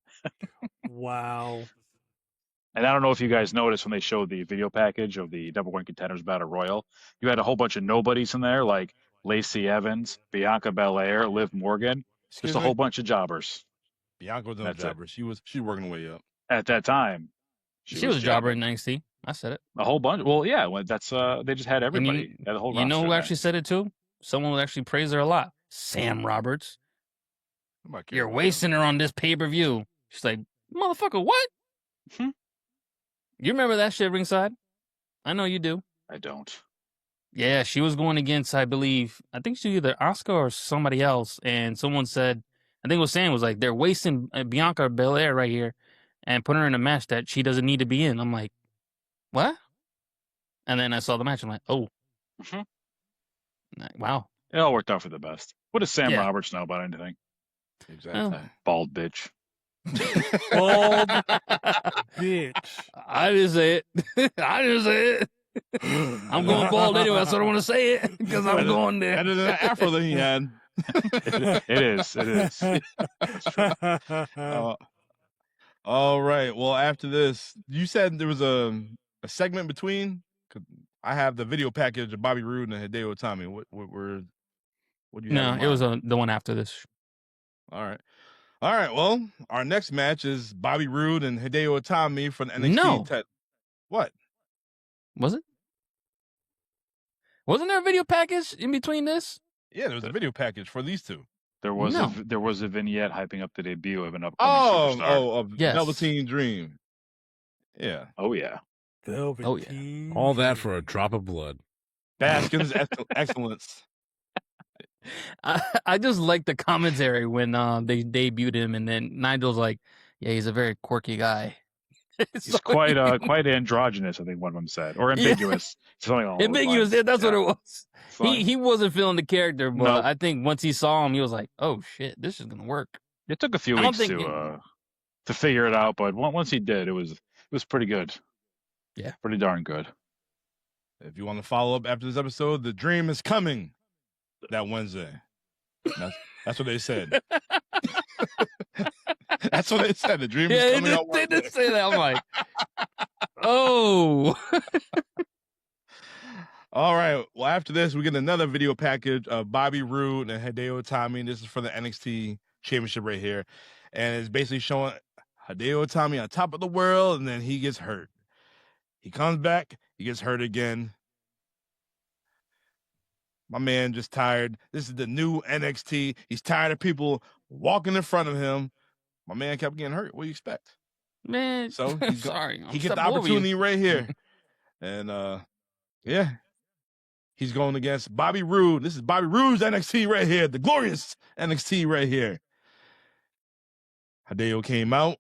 Wow. And I don't know if you guys noticed when they showed the video package of the Number One Contenders Battle Royal, you had a whole bunch of nobodies in there, like Lacey Evans, Bianca Belair, Liv Morgan, just a whole bunch of jobbers. Bianca was no jobber. She was working her way up. At that time, she was a jobber in NXT. I said it. A whole bunch. Well, yeah, that's they just had everybody. Had the whole you know who roster actually said it too? Someone who actually praised her a lot. Sam Roberts. You're wasting her on this pay-per-view. She's like, motherfucker, what? You remember that shit ringside? I know you do. I don't. Yeah, she was going against, I believe, I think she was either Asuka or somebody else, and someone said, I think what Sam was like, they're wasting Bianca Belair right here and putting her in a match that she doesn't need to be in. I'm like, what? And then I saw the match. I'm like, oh. Wow. It all worked out for the best. What does Sam Roberts know about anything? Exactly. Bald bitch. Bald bitch. I didn't say it. I'm going bald anyway, so I don't want to say it because I'm going there. Better than the afro that he had. It is. That's true. All right. Well, after this, you said there was a segment between. I have the video package of Bobby Roode and Hideo Itami. What do you have? No, it was the one after this. All right. Well, our next match is Bobby Roode and Hideo Itami for the NXT. No. What? Was it? Wasn't there a video package in between this? Yeah, there was a video package for these two. There was a vignette hyping up the debut of an upcoming superstar. Of Velveteen Dream. Yeah. Oh yeah. Velveteen. All that for a drop of blood. Baskin's excellence. Mm-hmm. I just like the commentary when they debuted him, and then Nigel's like, "Yeah, he's a very quirky guy." He's quite androgynous, I think one of them said, or ambiguous. Ambiguous. Yeah, that's what it was. He wasn't feeling the character, but I think once he saw him, he was like, "Oh shit, this is gonna work." It took a few weeks to figure it out, but once he did, it was pretty good. Yeah, pretty darn good. If you want to follow up after this episode, the Dream is coming that Wednesday. That's what they said. That's what they said. The Dream is coming out Wednesday. They did say that. I'm like, oh. All right. Well, after this, we get another video package of Bobby Roode and Hideo Itami. This is for the NXT Championship right here. And it's basically showing Hideo Itami on top of the world, and then he gets hurt. He comes back, he gets hurt again. My man just tired. This is the new NXT. He's tired of people walking in front of him. My man kept getting hurt. What do you expect? Man, so he's sorry. He gets the opportunity right here. And yeah. He's going against Bobby Roode. This is Bobby Roode's NXT right here. The glorious NXT right here. Hideo came out.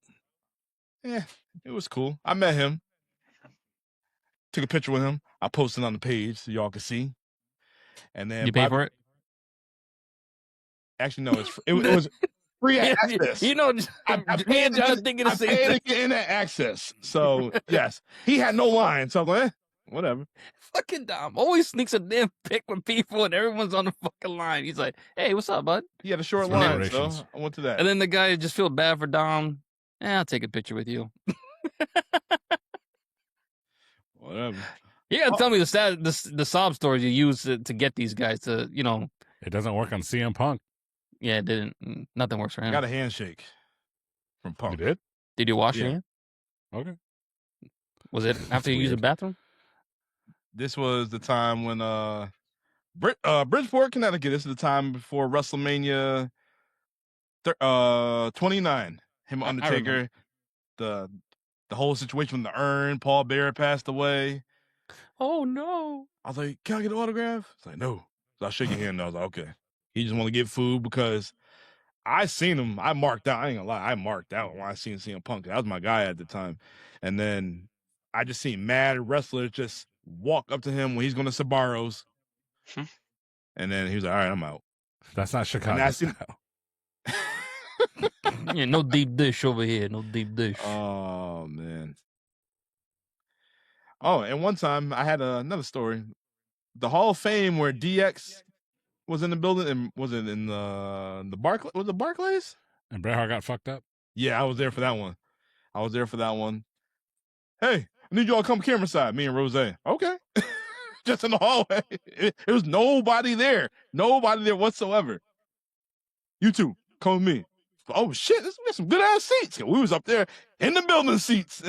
Yeah, it was cool. I met him. Took a picture with him. I posted on the page so y'all can see. And then You pay for it? Actually, no, it was free access. You know, I me and John thinking the I same paid thing. to get internet access. So yes, he had no line. So I'm like, whatever. Fucking Dom always sneaks a damn pic with people, and everyone's on the fucking line. He's like, "Hey, what's up, bud?" He had a short For line, so generations. I went to that. And then the guy just feel bad for Dom. I'll take a picture with you. Whatever. You gotta tell me the sob stories you use to get these guys to, you know. It doesn't work on CM Punk. Yeah, it didn't. Nothing works for I him. got a handshake from You Punk. did? Did you wash Yeah. your hand? Okay. Was it after you used the weird. bathroom? This was the time when Bridgeport, Connecticut. This is the time before WrestleMania 29. Him, I Undertaker, remember. the whole situation with the urn. Paul Bearer passed away. Oh no! I was like, "Can I get an autograph?" It's like, "No." So I shook your hand. And I was like, "Okay." He just want to get food because I seen him. I marked out. I ain't gonna lie. I marked out when I seen CM Punk. That was my guy at the time. And then I just seen mad wrestlers just walk up to him when he's going to Sabaros. And then he was like, "All right, I'm out." That's not Chicago that's in- style. Yeah, no deep dish over here. No deep dish. Oh man. Oh, and one time I had another story. The Hall of Fame where DX was in the building, and was it in the Barclays? Was it Barclays? And Bret Hart got fucked up. Yeah, I was there for that one. Hey, I need you all to come camera side, me and Rose. Okay. Just in the hallway. It was nobody there whatsoever. You two, come with me. Oh shit, we got some good ass seats. We was up there in the building seats.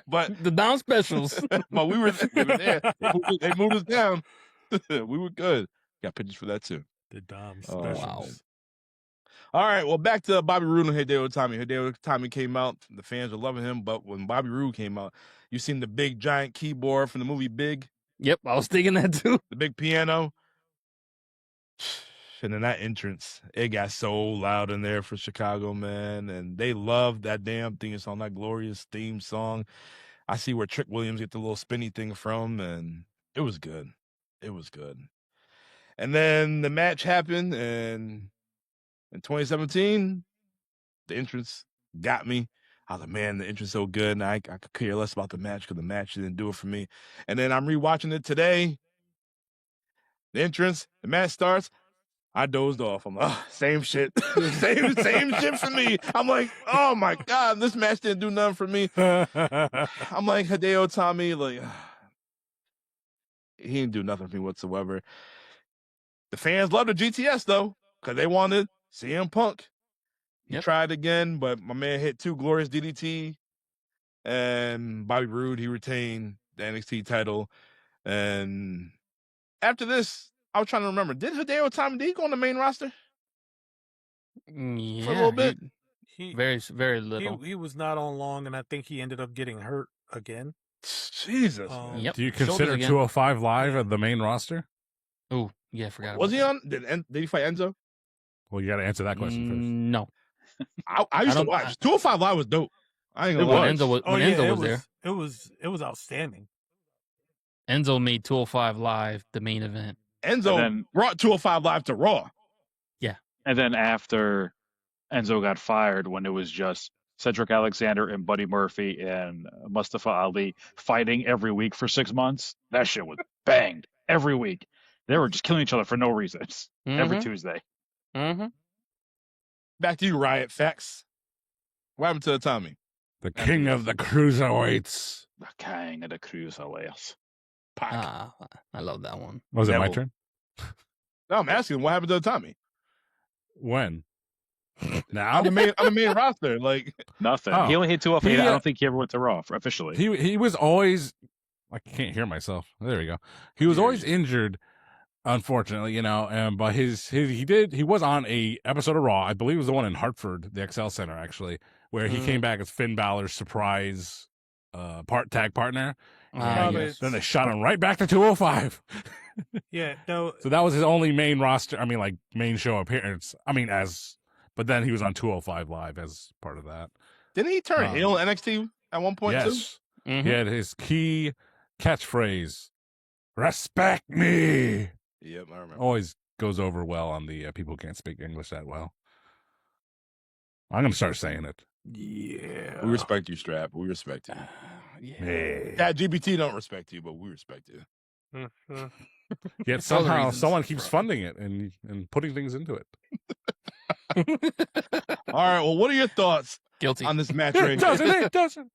But The Dom specials. but we were there. They moved us down. We were good. Got pictures for that too. The Dom Oh, specials. wow. All right, well, back to Bobby Roode and Hideo Itami. Hideo Itami came out. The fans were loving him, but when Bobby Roode came out, you seen the big giant keyboard from the movie Big, Yep, I was thinking that too. the big piano. And then that entrance, it got so loud in there for Chicago, man. And they loved that damn theme song, that glorious theme song. I see where Trick Williams get the little spinny thing from, and it was good. It was good. And then the match happened, and in 2017, the entrance got me. I was like, man, the entrance so good, and I could care less about the match because the match didn't do it for me. And then I'm rewatching it today. The entrance, the match starts. I dozed off. I'm like, oh, same shit. same shit for me. I'm like, oh my God, this match didn't do nothing for me. I'm like, Hideo Itami, like, he didn't do nothing for me whatsoever. The fans loved the GTS though, because they wanted CM Punk. He tried again, but my man hit 2 glorious DDT. And Bobby Roode, he retained the NXT title. And after this, I was trying to remember, did Hideo Itami, did he go on the main roster? Yeah, For a little bit? Very little. He was not on long, and I think he ended up getting hurt again. Jesus. man. Yep. Do you Shoulders consider again. 205 Live at the main roster? Oh, yeah, I forgot. Was about he on? Did he fight Enzo? Well, you got to answer that that. question first. No. I used to don't- watch. 205 Live was dope. I ain't When gonna lie. Enzo was, when Enzo was there, It was outstanding. Enzo made 205 Live the main event. Enzo And then- brought 205 Live to Raw. And then after Enzo got fired, when it was just Cedric Alexander and Buddy Murphy and Mustafa Ali fighting every week for 6 months, that shit was banged every week. They were just killing each other for no reason every Tuesday. Mm-hmm. Back to you, Riott. Facts. What happened to Itami? The king of the cruiserweights. The king of the cruiserweights. Pac. I love that one. Was it my Neville. turn? No, I'm asking what happened to Itami? When? Now? On the main roster. Like, Nothing. Oh. He only hit 205. He, I don't think he ever went to Raw officially. He was always, I can't hear myself. There we go. He was always injured, unfortunately, you know. But he was on a episode of Raw. I believe it was the one in Hartford, the XL Center, actually, where he came back as Finn Balor's surprise tag partner. And yes. then they shot him right back to 205. Yeah, no, So that was his only main roster. I mean, like main show appearance. I mean, but then he was on 205 Live as part of that. Didn't he turn heel in NXT at one point too? Yes. Mhm. He had his key catchphrase, "Respect me." Yep, I remember. Always goes over well on the people who can't speak English that well. I'm going to start saying it. Yeah. We respect you, Strap. We respect you. Yeah. That GBT don't respect you, but we respect you. Mhm. Yet other somehow reasons. someone keeps funding it and putting things into it. All right. Well, what are your thoughts Guilty. on this match It right doesn't. here? It doesn't.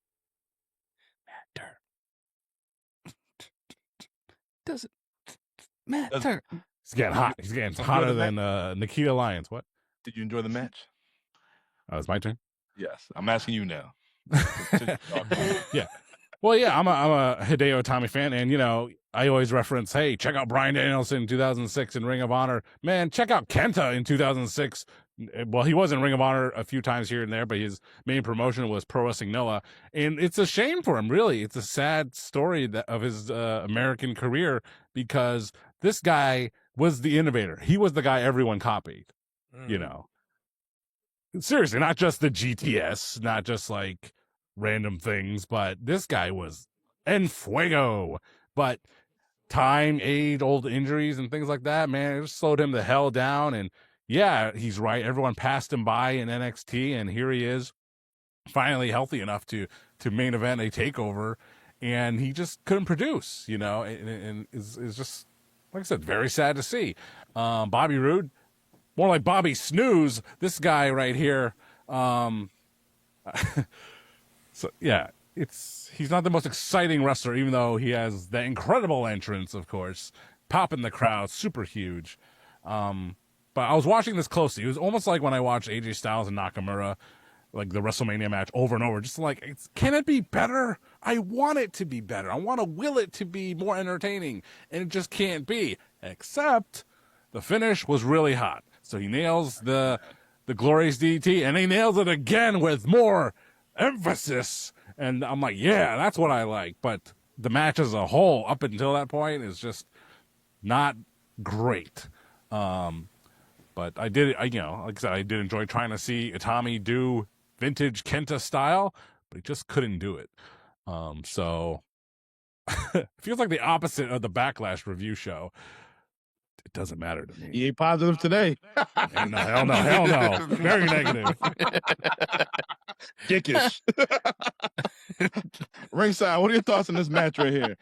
Doesn't matter. He's getting hot. He's getting hotter than Nikita Lyons. What? Did you enjoy the match? Oh, it's my turn. Yes. I'm asking you now. Yeah. Well, yeah, I'm a Hideo Itami fan, and I always reference, hey, check out Bryan Danielson in 2006 in Ring of Honor. Man, check out Kenta in 2006. Well, he was in Ring of Honor a few times here and there, but his main promotion was Pro Wrestling Noah, and it's a shame for him. Really, it's a sad story of his American career because this guy was the innovator. He was the guy everyone copied. Seriously, not just the GTS, not just like random things, but this guy was en fuego. But time, age, old injuries, and things like that, man, it just slowed him the hell down. And yeah, he's right. Everyone passed him by in NXT, and here he is, finally healthy enough to main event a takeover, and he just couldn't produce, and is just, like I said, very sad to see. Bobby Roode, more like Bobby Snooze, this guy right here. So yeah, he's not the most exciting wrestler, even though he has the incredible entrance, of course, popping the crowd, super huge. But I was watching this closely. It was almost like when I watched AJ Styles and Nakamura, like the WrestleMania match over and over, just like, can it be better? I want it to be better. I want to will it to be more entertaining, and it just can't be, except the finish was really hot. So he nails the glorious DDT, and he nails it again with more emphasis. And I'm like, yeah, that's what I like. But the match as a whole, up until that point, is just not great. But I did, like I said, I did enjoy trying to see Itami do vintage Kenta style, but he just couldn't do it. So it feels like the opposite of the Backlash review show. It doesn't matter to me. He ain't positive today. No, hell no. Very negative. Dickish. Ringside, what are your thoughts on this match right here?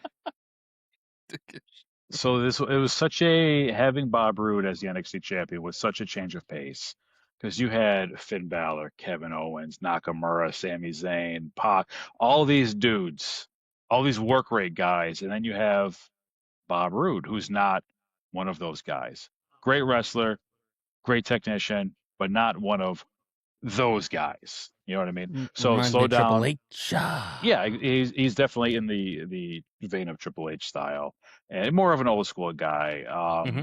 So it was such having Bob Roode as the NXT champion was such a change of pace, because you had Finn Balor, Kevin Owens, Nakamura, Sami Zayn, Pac, all these dudes, all these work rate guys, and then you have Bob Roode, who's not one of those guys. Great wrestler, great technician, but not one of those guys. You know what I mean? So Reminds me slow of down. Triple H. Yeah, he's definitely in the vein of Triple H style, and more of an old school guy.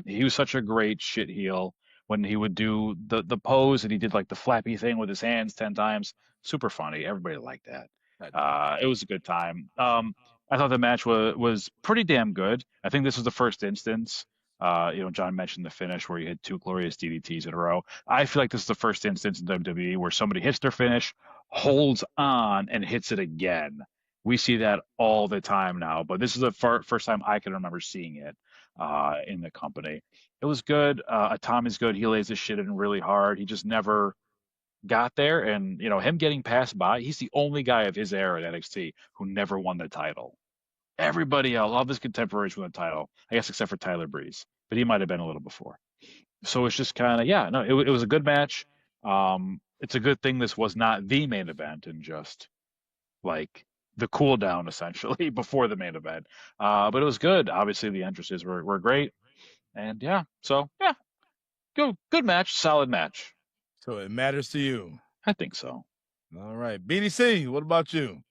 He was such a great shit heel when he would do the pose, and he did like the flappy thing with his hands 10 times. Super funny. Everybody liked that. It was a good time. I thought the match was pretty damn good. I think this was the first instance. John mentioned the finish where he had 2 glorious DDTs in a row. I feel like this is the first instance in WWE where somebody hits their finish, holds on, and hits it again. We see that all the time now, but this is the first time I can remember seeing it in the company. It was good. Itami's good. He lays this shit in really hard. He just never got there, and him getting passed by, he's the only guy of his era at NXT who never won the title. Everybody else, all of his contemporaries won the title, I guess, except for Tyler Breeze, but he might have been a little before. So it's just kind of, it was a good match. It's a good thing this was not the main event and just like the cool down essentially before the main event. But it was good. Obviously the entrances were great, and good match, solid match. So it matters to you. I think so. All right. BDC, what about you?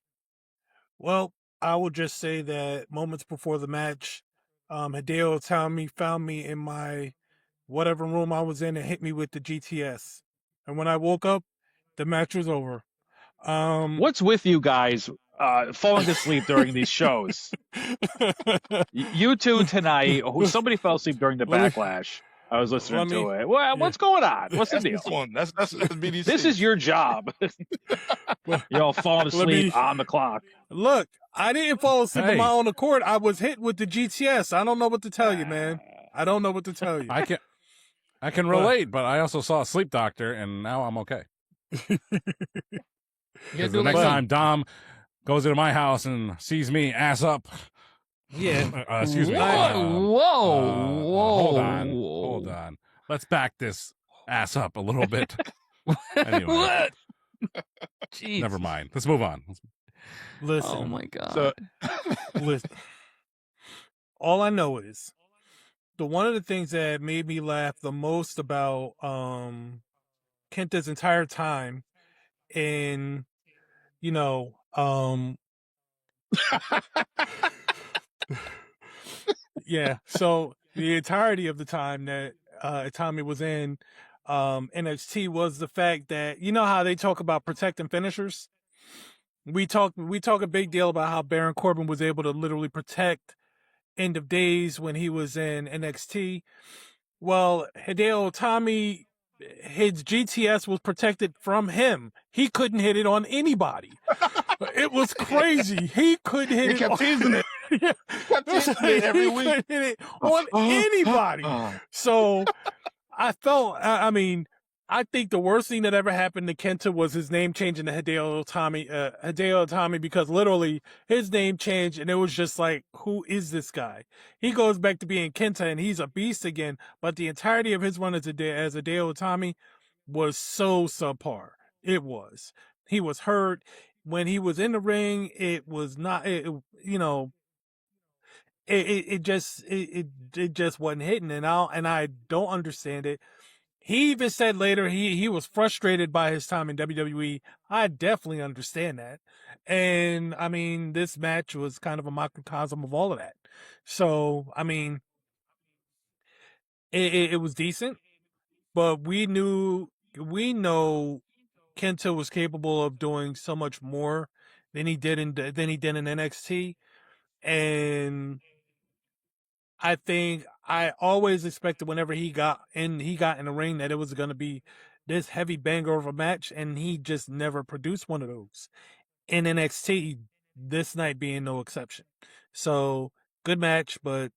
Well, I will just say that moments before the match, Hideo Itami found me in my whatever room I was in and hit me with the GTS. And when I woke up, the match was over. What's with you guys falling asleep during these shows? You two tonight, somebody fell asleep during the Backlash. I was listening Let me- to it. Well, what's going on? What's the That's deal? this one. That's BDC. This is your job. You're all falling asleep on the clock. Look, I didn't fall asleep on my Hey. own accord. I was hit with the GTS. I don't know what to tell you, man. I don't know what to tell you. I can relate, but I also saw a sleep doctor, and now I'm okay. You Because do the like next some- time Dom goes into my house and sees me ass up, Yeah. excuse me. Whoa, Hold on. whoa. Hold on. Let's back this ass up a little bit. Anyway. What? Jeez. Never mind. Let's move on. Listen. Oh my god. So Listen. All I know is one of the things that made me laugh the most about Kenta's entire time in, you know, yeah. So the entirety of the time that Itami was in NXT was the fact that, you know how they talk about protecting finishers? We talk a big deal about how Baron Corbin was able to literally protect End of Days when he was in NXT. Well, Hideo Itami, his GTS was protected from him. He couldn't hit it on anybody. It was crazy. He couldn't hit he it. kept teasing it. Yeah. Kept teasing it every He week. couldn't hit it on anybody. So I felt, I mean, I think the worst thing that ever happened to Kenta was his name changing to Hideo Itami, because literally his name changed and it was just like, who is this guy? He goes back to being Kenta and he's a beast again, but the entirety of his run as Hideo Itami was so subpar. It was. He was hurt. When he was in the ring, it was not, you know, it just wasn't hitting, and I don't understand it. He even said later he was frustrated by his time in WWE. I definitely understand that. And I mean, this match was kind of a microcosm of all of that. So, I mean, it was decent, but we know Kenta was capable of doing so much more than he did in NXT. And I think I always expected whenever he got in the ring that it was going to be this heavy banger of a match, and he just never produced one of those in NXT, this night being no exception. So good match, but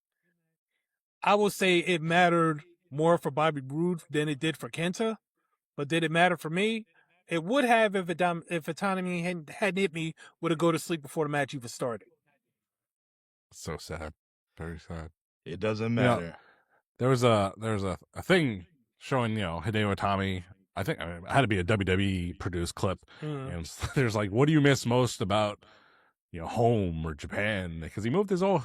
I will say it mattered more for Bobby Roode than it did for Kenta. But did it matter for me? It would have if Itami hadn't hit me with a go to sleep before the match even started. So sad. Very sad. It doesn't You know, matter. there was a thing showing, you know, Hideo Itami. I think it had to be a WWE produced clip. And there's like, what do you miss most about, you know, home or Japan? Because he moved his whole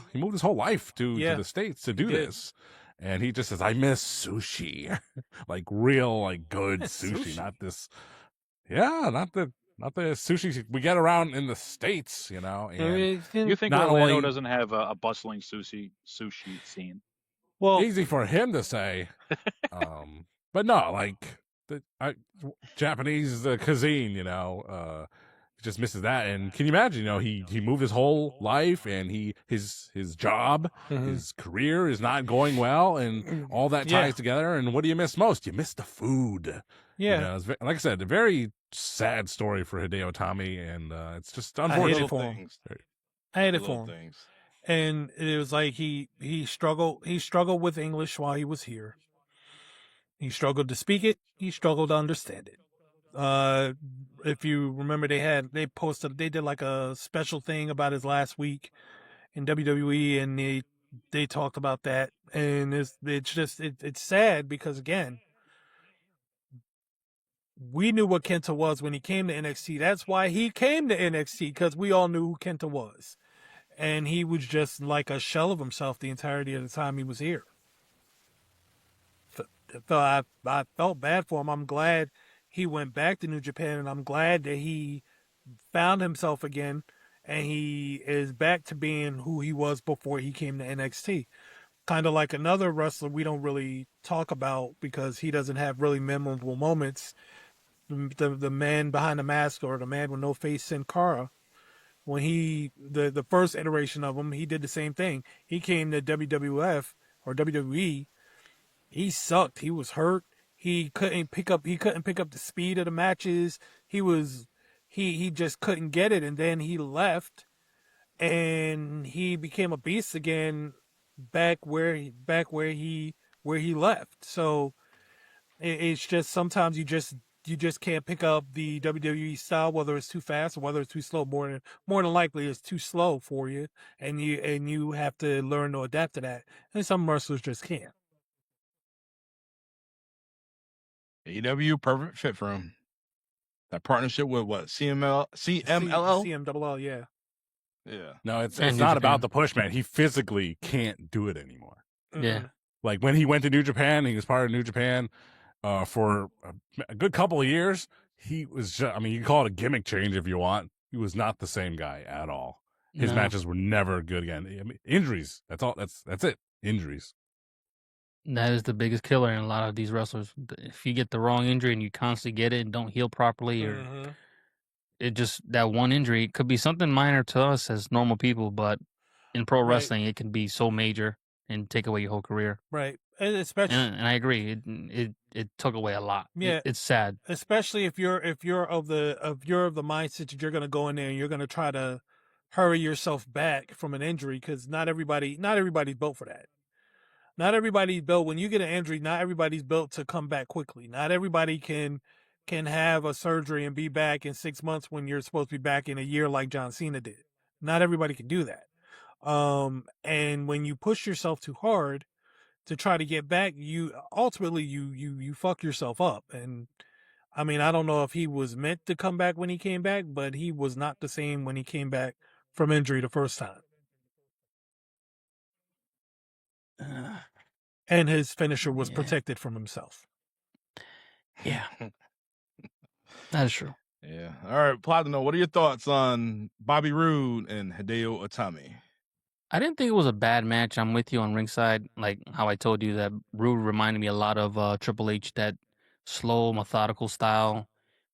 life to the States to do this. And he just says, I miss sushi. Like real, like good sushi, not this. Yeah, not the sushi we get around in the States, you know. And You think not Orlando only- doesn't have a bustling sushi scene? Well, easy for him to say, but no, like Japanese cuisine, you know, just misses that. And can you imagine? You know, he moved his whole life, and his job, his career is not going well, and all that ties together. And what do you miss most? You miss the food. yeah. You know, it's like I said, a very sad story for Hideo Itami, and it's just I hate unfortunate. it for him. Things. I had it Little for him. things. And it was like he struggled with English while he was here. He struggled to speak it. He struggled to understand it. If you remember, they did like a special thing about his last week in WWE, and they talked about that. And it's sad because, again, we knew what Kenta was when he came to NXT. That's why he came to NXT, because we all knew who Kenta was. And he was just like a shell of himself the entirety of the time he was here. I felt bad for him. I'm glad he went back to New Japan, and I'm glad that he found himself again, and he is back to being who he was before he came to NXT. Kind of like another wrestler we don't really talk about because he doesn't have really memorable moments. The man behind the mask, or the man with no face, Sin Cara. When the first iteration of him, he did the same thing. He came to WWF or WWE, he sucked. He was hurt. He couldn't pick up the speed of the matches. He just couldn't get it, and then he left and he became a beast again back where he left. So it's just sometimes you just can't pick up the WWE style, whether it's too fast or whether it's too slow. More than likely, it's too slow for you, and you have to learn to adapt to that. And some wrestlers just can't. AEW, perfect fit for him. That partnership with what? CMLL? CMLL, yeah. Yeah. No, it's And New not Japan. about the push, man. He physically can't do it anymore. Yeah. Like when he went to New Japan, he was part of New Japan for a good couple of years. He was just, I mean, you can call it a gimmick change if you want. He was not the same guy at all. His No. matches were never good again. I mean, injuries. That's all. That's it. Injuries. That is the biggest killer in a lot of these wrestlers. If you get the wrong injury and you constantly get it and don't heal properly, or it just that one injury, it could be something minor to us as normal people, but in pro Right. wrestling, it can be so major and take away your whole career. Right, and especially And I agree, it took away a lot. Yeah. It's sad. especially if you're of the mindset that you're going to go in there and you're going to try to hurry yourself back from an injury, because not everybody's built for that. Not everybody's built, when you get an injury, not everybody's built to come back quickly. Not everybody can have a surgery and be back in 6 months when you're supposed to be back in a year like John Cena did. Not everybody can do that. And when you push yourself too hard to try to get back, you ultimately you fuck yourself up. And I mean, I don't know if he was meant to come back when he came back, but he was not the same when he came back from injury the first time. And his finisher was Yeah. protected from himself. Yeah, that is true. Yeah. All right, Platino, what are your thoughts on Bobby Roode and Hideo Itami? I didn't think it was a bad match. I'm with you on ringside, like how I told you that Roode reminded me a lot of Triple H, that slow, methodical style.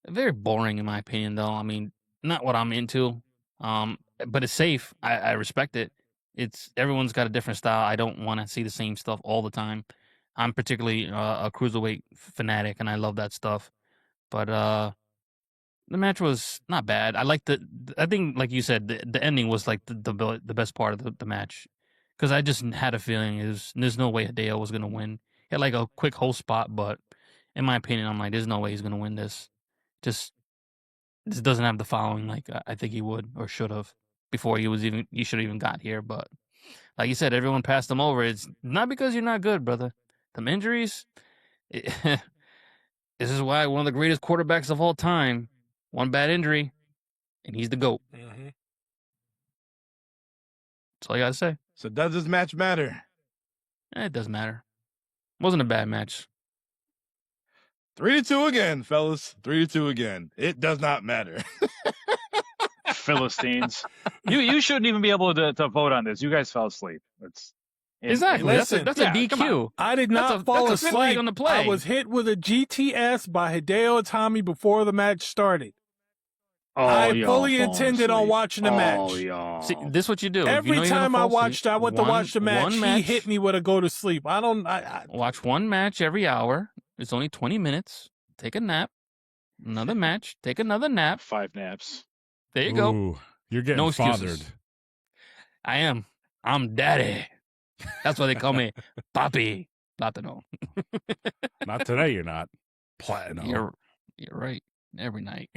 Very boring in my opinion, though. I mean, not what I'm into. But it's safe. I respect it. It's everyone's got a different style. I don't want to see the same stuff all the time. I'm particularly a cruiserweight fanatic, and I love that stuff. But the match was not bad. I liked I think, like you said, the ending was like the best part of the match, because I just had a feeling there's no way Hideo was gonna win. He had like a quick whole spot, but in my opinion, I'm like, there's no way he's gonna win this. Just doesn't have the following like I think he would or should have before he should have even got here. But like you said, everyone passed him over. It's not because you're not good, brother. Them injuries. This is why one of the greatest quarterbacks of all time, one bad injury, and he's the GOAT. Mm-hmm. That's all I gotta say. So does this match matter? It doesn't matter. Wasn't a bad match. 3-2 again, fellas. 3-2 again. It does not matter. Philistines. You shouldn't even be able to vote on this. You guys fell asleep. Exactly. listen, That's yeah, a come on. DQ. I did not fall that's a flag asleep. on the play. I was hit with a GTS by Hideo Itami before the match started. I fully intended on watching the match. See, this is what you do. Every You know you're gonna time I fall watched, asleep, I went to watch the match. one He match- hit me with a go to sleep. Watch one match every hour. It's only 20 minutes. Take a nap. Another match. Take another nap. 5 naps. There you go. Ooh, you're getting No fathered. excuses. I am. I'm daddy. That's why they call me Papi Platino. Not today, you're not. Platinum. You're right. Every night.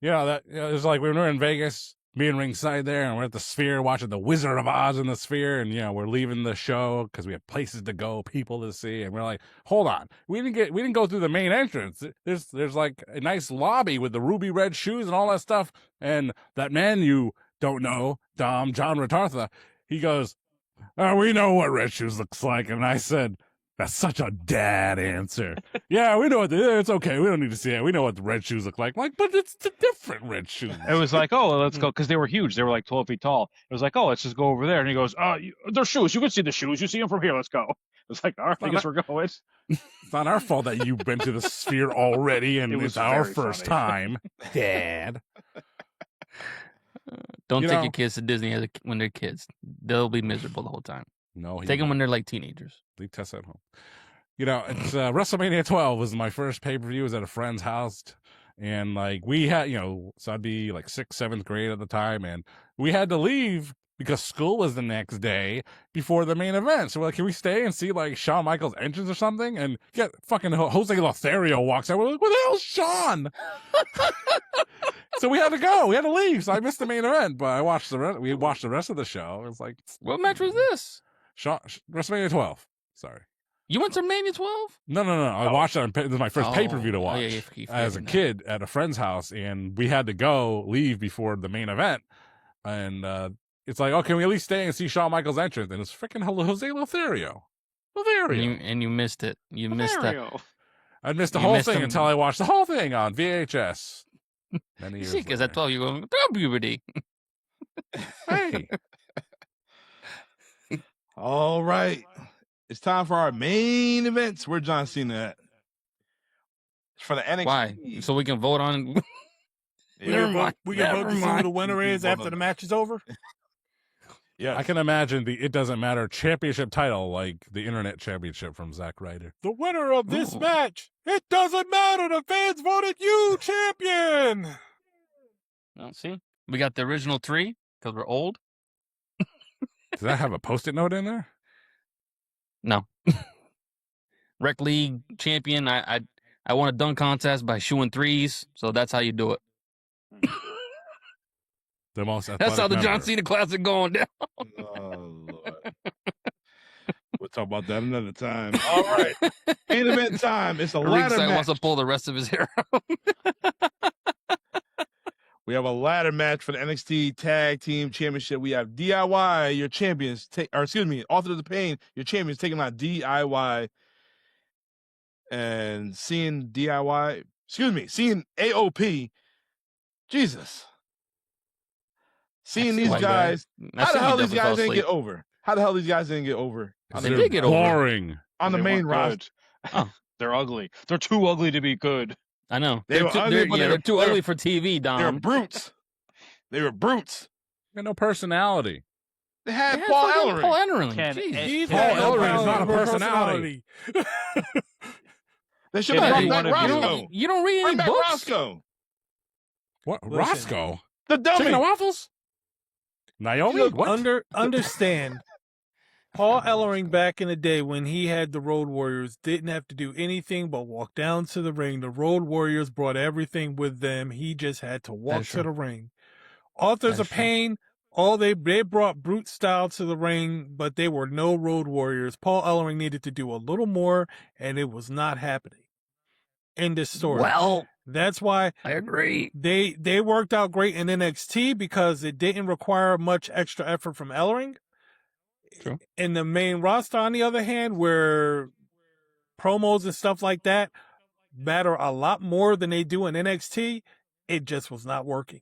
It's like when we're in Vegas, me and ringside there, and we're at the Sphere watching the Wizard of Oz in the Sphere, and we're leaving the show because we have places to go, people to see, and we're like, hold on, we didn't go through the main entrance. There's like a nice lobby with the ruby red shoes and all that stuff, and that man you don't know, John Ratartha, he goes, we know what red shoes looks like, and I said, that's such a dad answer. Yeah, we know what it's okay. We don't need to see it. We know what the red shoes look like. Like, but it's the different red shoes. It was like, let's go, because they were huge. They were like 12 feet tall. It was like, let's just go over there. And he goes, they're shoes. You can see the shoes. You see them from here. Let's go. It was like, all right, I guess we're going. It's not our fault that you've been to the Sphere already, and It was it's our very first funny. time, Dad. Don't You take know- your kids to Disney when they're kids. They'll be miserable the whole time. No, he Take them won't. when they're like teenagers. Leave Tessa at home. You know, it's WrestleMania 12 was my first pay-per-view. It was at a friend's house. And like we had, you know, so I'd be like 6th, 7th grade at the time. And we had to leave because school was the next day before the main event. So we're like, can we stay and see like Shawn Michaels' entrance or something? And get fucking Jose Lothario walks out. We're like, what the hell's Shawn? So we had to go. We had to leave. So I missed the main event, but I watched we watched the rest of the show. It was like, What match was this? WrestleMania 12. Sorry. You went to Mania 12? No. I watched it. This was my first pay-per-view to watch you as a forget kid at a friend's house, and we had to leave before the main event. And it's like, oh, can we at least stay and see Shawn Michaels' entrance? And it's freaking Jose Lothario. And you missed it. You missed that. I missed the You whole missed thing him. until I watched the whole thing on VHS. Many years See, because later. I told you, going through puberty. Hey, All right. It's time for our main events. Where John Cena at? It's for the NXT. Why? So we can vote on. Yeah. We can vote to see who the winner is after the match is over. Yeah. I can imagine the It Doesn't Matter championship title like the Internet Championship from Zack Ryder. The winner of this Ooh. match, it doesn't matter. The fans voted you champion. Oh, see, we got the original 3 because we're old. Does that have a Post-it note in there? No. Rec League champion. I won a dunk contest by shooting 3s, so that's how you do it. The most That's how the athletic John member. Cena Classic going down. Oh, Lord. We'll talk about that another time. All right. Main event time. It's a ladder Ringside match. wants to pull the rest of his hair out. We have a ladder match for the NXT Tag Team Championship. We have DIY, your champions, Authors of the Pain, your champions taking on DIY. And seeing AOP. Jesus. Seeing these Like guys. that. How the hell these definitely fell guys didn't asleep. get over? How the hell these guys didn't get over They They're did get over. boring. on the They main weren't roster? good. Oh. They're ugly. They're too ugly to be good. I know. They were ugly, but they're too ugly for TV, Dom. They were brutes. They were brutes. They got no personality. They They had had Paul fucking Ellering. Paul Ellering. Can- Jeez. He's Paul had no Ellering is not a power, personality. They should Can have any brought back one of you- Roscoe. You don't read Bring any back books? Roscoe. What? Listen. Roscoe? The Chicken dummy. and waffles? Naomi? Look, What? understand. Paul Ellering back in the day when he had the Road Warriors didn't have to do anything but walk down to the ring. The Road Warriors brought everything with them. He just had to walk is to true. the ring. Authors That of is true. Pain, they brought brute style to the ring, but they were no Road Warriors. Paul Ellering needed to do a little more, and it was not happening in this story. Well, That's why I agree. they worked out great in NXT because it didn't require much extra effort from Ellering. True. In the main roster, on the other hand, where promos and stuff like that matter a lot more than they do in NXT, it just was not working.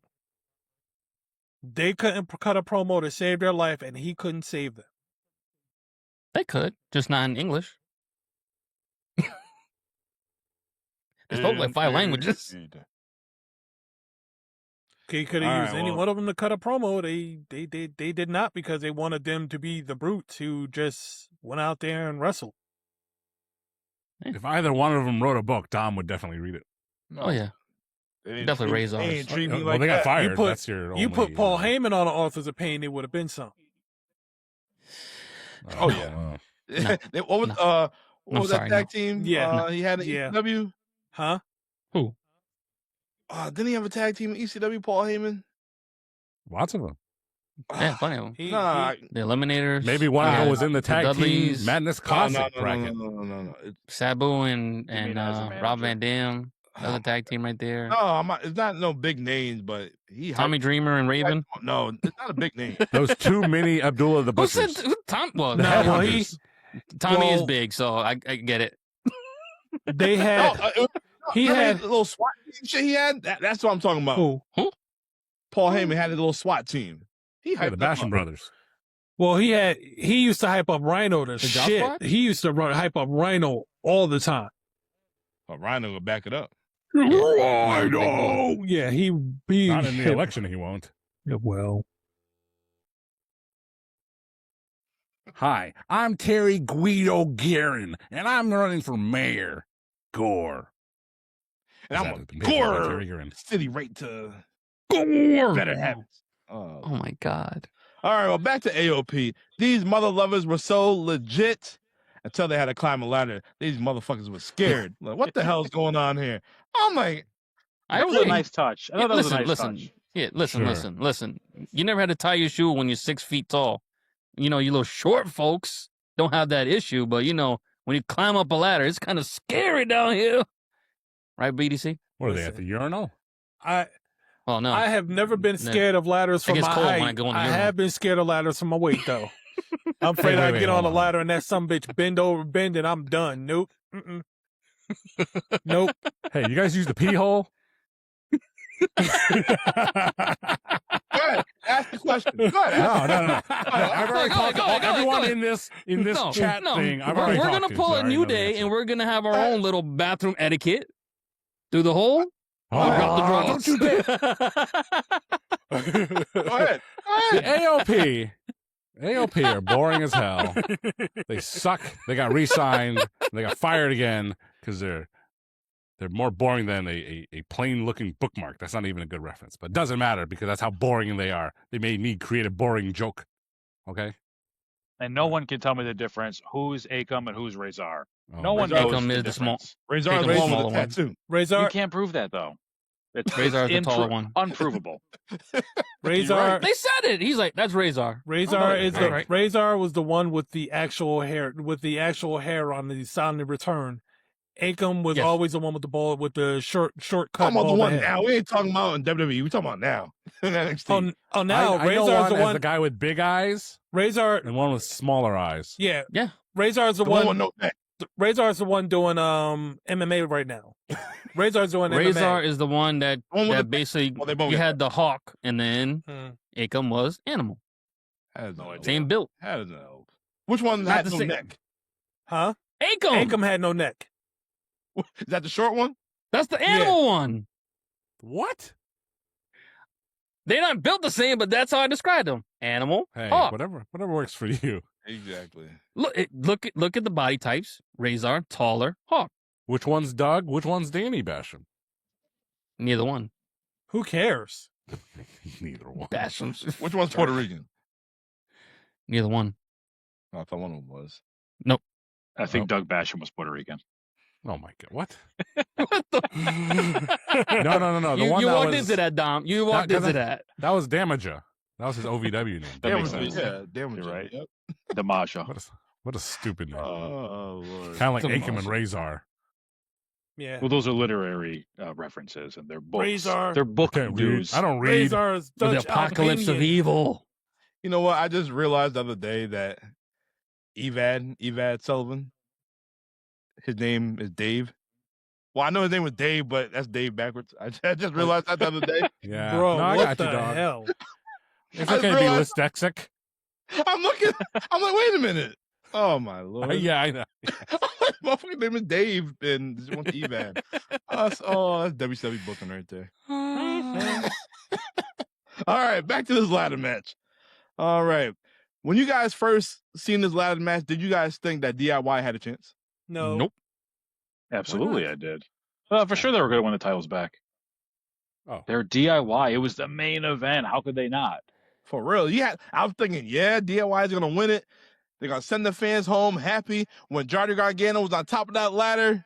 They couldn't cut a promo to save their life, and he couldn't save them. They could, just not in English. They spoke like 5 languages. He could have All used right, any well- one of them to cut a promo. They did not, because they wanted them to be the brutes who just went out there and wrestled. If either one of them wrote a book, Dom would definitely read it. Oh, yeah. They didn't Definitely treat- raise they ours. didn't treat me Well, like they got that. fired. put- That's your You only, put Paul Heyman on the Authors of Pain, it would have been some. Oh, yeah. No. What was No. what I'm was sorry, that tag no. team? Yeah. He had an Yeah. ECW. Huh? Who? Didn't he have a tag team in ECW? Paul Heyman. Lots of them. Yeah, plenty of them. Nah, The Eliminators. Maybe one of yeah, them was in the tag team Dudleys, Madness no, Classic no, bracket. no. Sabu and mean as a Rob manager? Van Dam. Another tag team right there. No, it's not no big names, but he Tommy Dreamer and Raven. No, it's not a big name. Those two mini Abdullah the Who said Butchers. who, Tom? Well, No, Tommy- well, he- Tommy is well- big, so I get it. They had he Remember had the little SWAT team shit he had. That's what I'm talking about. who? Paul Heyman had a little SWAT team. He Yeah, hyped the them Basham up. brothers. Well, he used to hype up Rhino to Job shit. Squad? He used to hype up Rhino all the time. But Rhino will back it up. Rhino. Yeah, he Not in the election, he won't. Yeah, well, Hi, I'm Terry Guido Guerin, and I'm running for mayor. Gore. And I'm That a has been paid for by gore Terry Guerin. city right to Gore. better habits. Oh my God. All right, well, back to AOP. These mother lovers were so legit until they had to climb a ladder. These motherfuckers were scared. Like, what the hell's going on here? I'm like, I That was a agree. nice touch. I Yeah, thought that was a nice listen. touch. Yeah, listen, Sure. listen. You never had to tie your shoe when you're 6 feet tall. You know, you little short folks don't have that issue, but you know, when you climb up a ladder, it's kind of scary down here. Right, BDC? What are they at the urinal? Well, no. I have never been No. scared of ladders from gets my cold height. when I go in the I urinal. have been scared of ladders from my weight, though. I'm afraid I wait, get on hold a on. ladder and that some bitch bend and I'm done. Nope. Mm-mm. Nope. Hey, you guys use the pee hole? go ahead, ask the question. Go ahead, ask No. I've already Go talked to ahead. everyone in this chat thing. I've already We're talked gonna to, pull so I a already new know the day, answer. and we're gonna have our own little bathroom etiquette. Through the hole, drop the draws. Don't you dare. Go ahead. The AOP are boring as hell. They suck. They got re-signed. They got fired again because they're more boring than a plain looking bookmark. That's not even a good reference, but it doesn't matter because that's how boring they are. They made me create a boring joke. Okay. And no one can tell me the difference. Who's Akam and who's Razor? Oh, No one Razor knows Akam the is the small- difference. Razor Take is the the one with smaller the one. tattoo. Razor, You can't prove that though. Razor is the taller one. Unprovable. Razor, right. They said it. He's like, that's Razor. Razor Oh, is right, the right. Razor was the one with the actual hair on the sound of return. Akam was Yes. always the one with the ball with the short cut. Talking about the bald one head. now. We ain't talking about in WWE. We talking about now. In NXT. Oh, now I know Razor is one the as one. the guy with big eyes Razor, and one with smaller eyes. yeah, Yeah. Razor is the, the one. one with no neck. Razor is the one doing MMA right now. Razor is doing Razor MMA. is the one that The one with the- basically Well, they both you got had the hawk, and then Hmm. Akam was animal. Has No idea. Same build. Has no. Which one Not had the no same. neck? Huh? Akam. Akam had no neck. Is that the short one? That's the animal one. What? They're not built the same, but that's how I described them. Animal, Hey, hawk. whatever works for you. Exactly. Look at the body types. Razor, taller, hawk. Which one's Doug? Which one's Danny Basham? Neither one. Who cares? Neither one. Bashams. Which one's Puerto Rican? Neither one. Oh, I thought one of them was. I think Doug Basham was Puerto Rican. Oh my god! What? What the? No. The you one you that walked was, into that, Dom. You walked into that. That was Damaja. That was his OVW name. That makes Damage, sense. yeah, damage. You're right. Yep. Damaja. What a stupid name. Oh, Lord. Kind of like Damaja. Akam and Razor. Yeah. Well, those are literary references, and they're books. Razor. They're book Can't read. dudes. I don't read. Razor's With Dutch the apocalypse of opinion. evil. You know what? I just realized the other day that Evad Sullivan, his name is Dave. Well, I know his name was Dave, but that's Dave backwards. I just realized that the other day. Yeah. Bro, no, I what got the you, dog. hell? It's I okay to be realized- dyslexic. I'm looking. I'm like, wait a minute. Oh my Lord. Yeah, I know. My fucking name is Dave, and just went to Evad. That's WCW booking right there. All right, back to this ladder match. All right. When you guys first seen this ladder match, did you guys think that DIY had a chance? No. Nope. Absolutely, I did. For sure, they were going to win the titles back. Oh. They're DIY. It was the main event. How could they not? For real. Yeah, I was thinking, yeah, DIY is going to win it. They're going to send the fans home happy. When Johnny Gargano was on top of that ladder.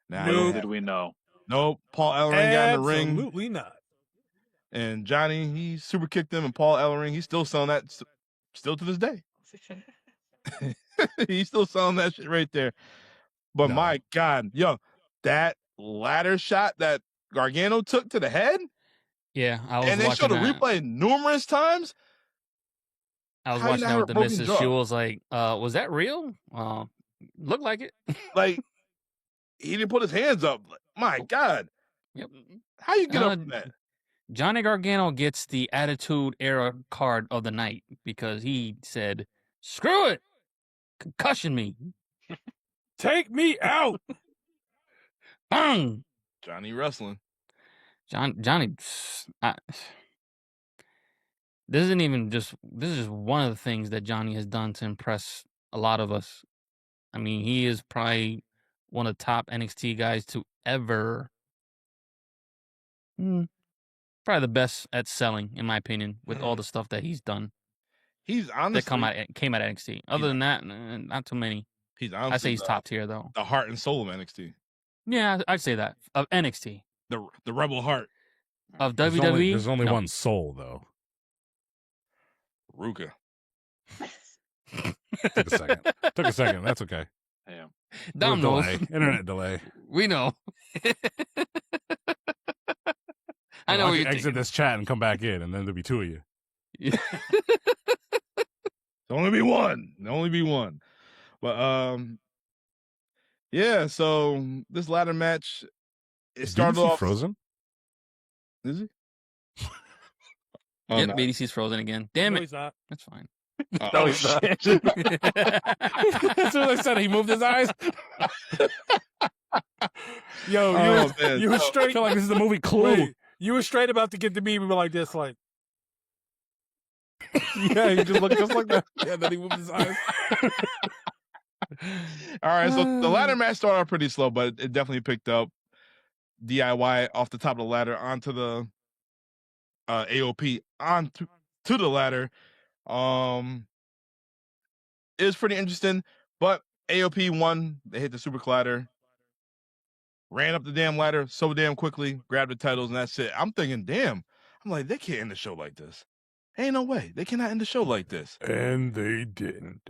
Nah, Little yeah. did we know. Nope. Paul Ellering got in the ring. Absolutely not. And Johnny, he super kicked him. And Paul Ellering, he's still selling that still to this day. He's still selling that shit right there. But No. my God, yo, that ladder shot that Gargano took to the head, Yeah, I was and they watching showed a that. replay numerous times. I was How you watching not that have with a the broken missus. jaw? She was like, was that real? Looked like it. Like, he didn't put his hands up. Like, my God, Yep. how you get Uh, up from that? Johnny Gargano gets the Attitude Era card of the night because he said, "Screw it, concussion me." Take me out. Bang! Johnny wrestling. Johnny, This is just one of the things that Johnny has done to impress a lot of us. I mean, he is probably one of the top NXT guys to ever. Probably the best at selling, in my opinion, with all the stuff that he's done He's honestly that came out of NXT. Other than that, not too many. he's I honestly say he's top tier though. the heart and soul of NXT. Yeah, I'd say that of NXT. The rebel heart. Of There's WWE, there's only no. one soul though. Ruka. Took a second. That's okay. Damn. Dom knows. Internet delay. We know. I know I'll what you're exit thinking. this chat and come back in, and then there'll be two of you. There'll only be one. There'll only be one. But yeah. So this ladder match, it started BBC off frozen. Is he? Yep, no. BDC's frozen again. Damn No, it. he's not. That's fine. No, he's not. That's what I said. He moved his eyes. Yo, Oh, man. You were I straight. feel like this is the movie Clue. Wait, you were straight about to get the meme. We were like this, like. Yeah, he just looked just like that. Yeah, then he moved his eyes. All right, so the ladder match started out pretty slow, but it definitely picked up. DIY off the top of the ladder onto the AOP onto the ladder. It was pretty interesting, but AOP won. They hit the super collider, ran up the damn ladder so damn quickly, grabbed the titles, and that's it. I'm thinking, damn. I'm like, they can't end the show like this. Ain't no way. They cannot end the show like this. And they didn't.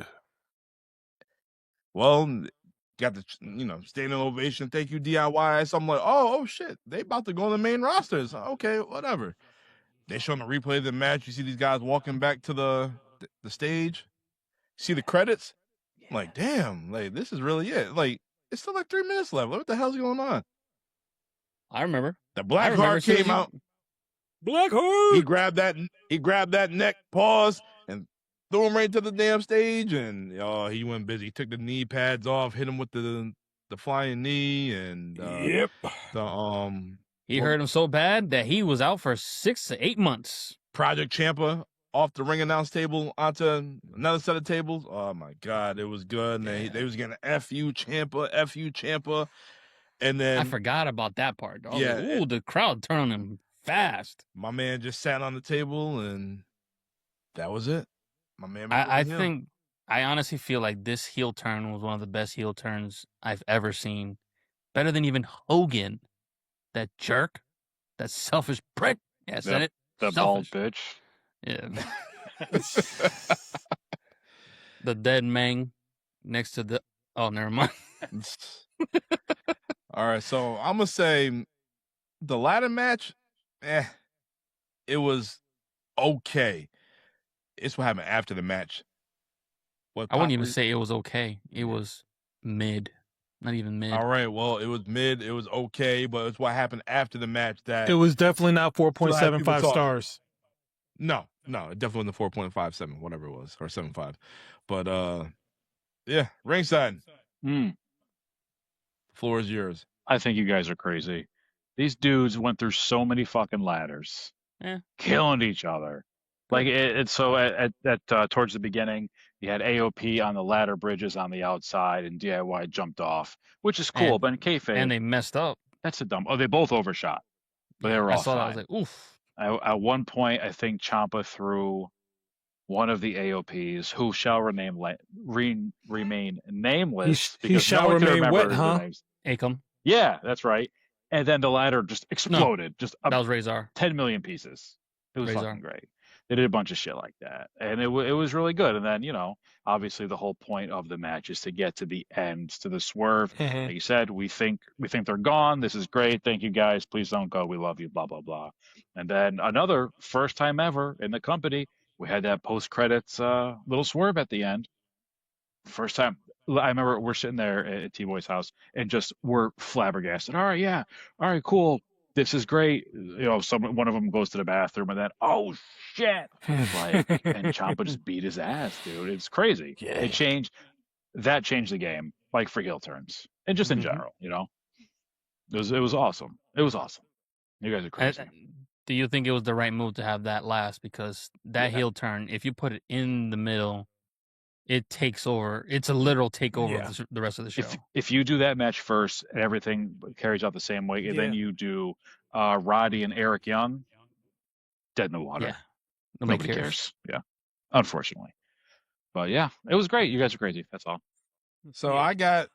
Well, got the standing ovation. Thank you, DIY. So I'm like, oh shit, they about to go on the main rosters. Okay, whatever. They showing the replay of the match. You see these guys walking back to the stage. See the credits. I'm like, damn, like this is really it. Like it's still like 3 minutes left. What the hell's going on? I remember. The Black remember Heart seeing came you- out. Blackheart. He grabbed that neck, paused, and threw him right to the damn stage. And he went busy. He took the knee pads off, hit him with the flying knee, and Yep. He hurt him so bad that he was out for 6 to 8 months. Project Ciampa off the ring announce table onto another set of tables. Oh my God, it was good. And they was getting F you Ciampa. And then I forgot about that part. I was Yeah, like, ooh, the crowd turned on him fast. my man just sat on the table, and that was it. My man. I honestly feel like this heel turn was one of the best heel turns I've ever seen. Better than even Hogan. That jerk. That selfish prick. Yeah, I said it. The bald Selfish. bitch. Yeah. The dead man next to the. Oh, never mind. All right, so I'm gonna say the ladder match, it was okay. It's what happened after the match. I wouldn't even say it was okay. It was mid. Not even mid. All right, well, it was mid. It was okay, but it's what happened after the match that It was definitely not Still have 4.75 people talk. stars. no, it definitely wasn't 4.57, whatever it was, or 7.5. But yeah, ringside, floor is yours. I think you guys are crazy. These dudes went through so many fucking ladders, killing each other. Like it's so at towards the beginning, you had AOP on the ladder bridges on the outside, and DIY jumped off, which is cool. And- but in kayfabe, And they messed up. that's a dumb. Oh, they both overshot, but they were I all saw that. I fine. was like, oof. At one point, I think Ciampa threw one of the AOPs, who shall remain nameless. He because shall no one can remain remember what, their huh? names. Acom. Yeah, that's right. And then the ladder just exploded, just That was Razor. 10 million pieces. It was Razor. fucking great. They did a bunch of shit like that, and it was really good. And then obviously the whole point of the match is to get to the end, to the swerve. Like you said, we think they're gone. This is great. Thank you guys. Please don't go. We love you. Blah blah blah. And then another first time ever in the company, we had that post credits little swerve at the end. First time. I remember we're sitting there at T-Boy's house and just we're flabbergasted. All right, yeah. All right, cool. This is great. One of them goes to the bathroom and then, oh shit! Like, and Ciampa just beat his ass, dude. It's crazy. Yeah. It changed the game, like for heel turns and just in general. It was awesome. It was awesome. You guys are crazy. Do you think it was the right move to have that last? Because that heel turn, if you put it in the middle, it takes over. It's a literal takeover of the rest of the show. If you do that match first and everything carries out the same way, and then you do Roddy and Eric Young, dead in the water. Yeah. Nobody cares. Yeah. Unfortunately. But yeah, it was great. You guys are crazy. That's all. So I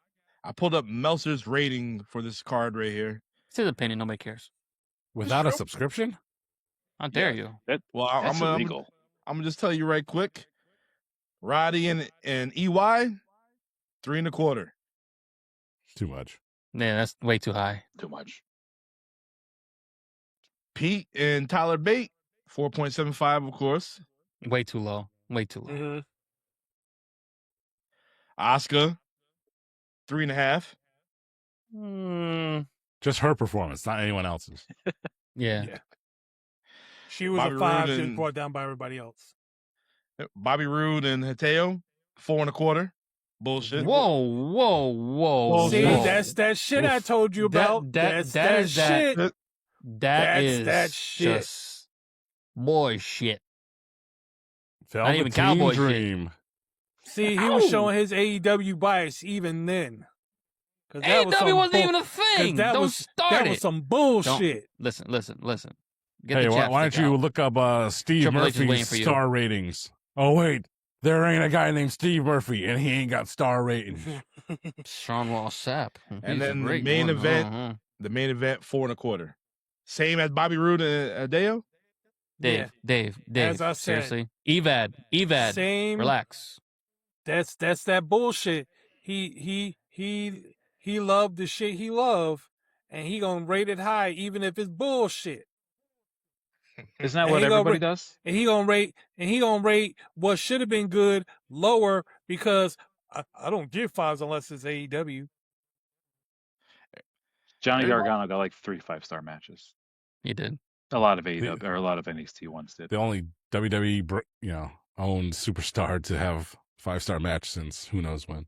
pulled up Meltzer's rating for this card right here. It's his opinion. Nobody cares. Without a subscription? How dare you? That's illegal. I'm gonna just tell you right quick. Roddy and EY, 3.25. Too much. Yeah, that's way too high. Too much. Pete and Tyler Bate, 4.75, of course. Way too low. Way too low. Mm-hmm. Asuka, 3.5. Just her performance, not anyone else's. Yeah. She was Bobby a 5. Roode She was and- brought down by everybody else. Bobby Roode and Hideo, 4.25. Bullshit. Whoa. See, whoa. that's that shit I told you about. That's that shit. That shit. Just boy shit. Velveteen even cowboy shit. Dream. See, he was showing his AEW bias even then. AEW wasn't even a thing. Don't start That it. was some bullshit. Listen. Get Hey, the why don't chapstick you out. look up Steve Triple H is waiting Murphy's for you. star ratings? Oh, wait. There ain't a guy named Steve Murphy, and he ain't got star ratings. Sean Ross Sapp. And then the main event, the main event, 4.25. Same as Bobby Roode and Hideo. Dave. As I said, seriously. Evad. Same. Relax. That's that bullshit. He loved the shit he loved, and he gonna rate it high even if it's bullshit. Isn't that what everybody does? And he gonna rate what should have been good lower because I don't give 5s unless it's AEW. Johnny Gargano got like 3 5-star matches. He did. A lot of AEW or a lot of NXT ones did. The only WWE, owned superstar to have 5-star match since who knows when.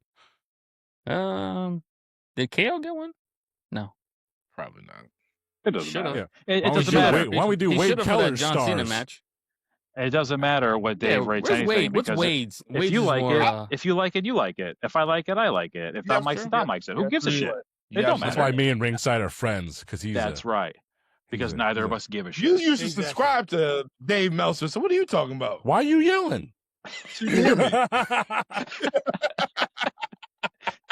Did KO get one? No. Probably not. It doesn't Should've. matter. Yeah. It doesn't matter. Why don't we do He Wade should've for that Keller's John Cena stars? match. It doesn't matter what Dave rates Where's anything. Wade? What's because Wade's? if Wade's you is like more, it, if you like it, you like it. If I like it, I like it. If Tom likes it, Tom likes it. Who gives a shit? It don't That's matter. why me and Ringside are friends, because he's That's right. Because neither of us give a shit. You used to subscribe to Dave Meltzer, so what are you talking about? Why are you yelling?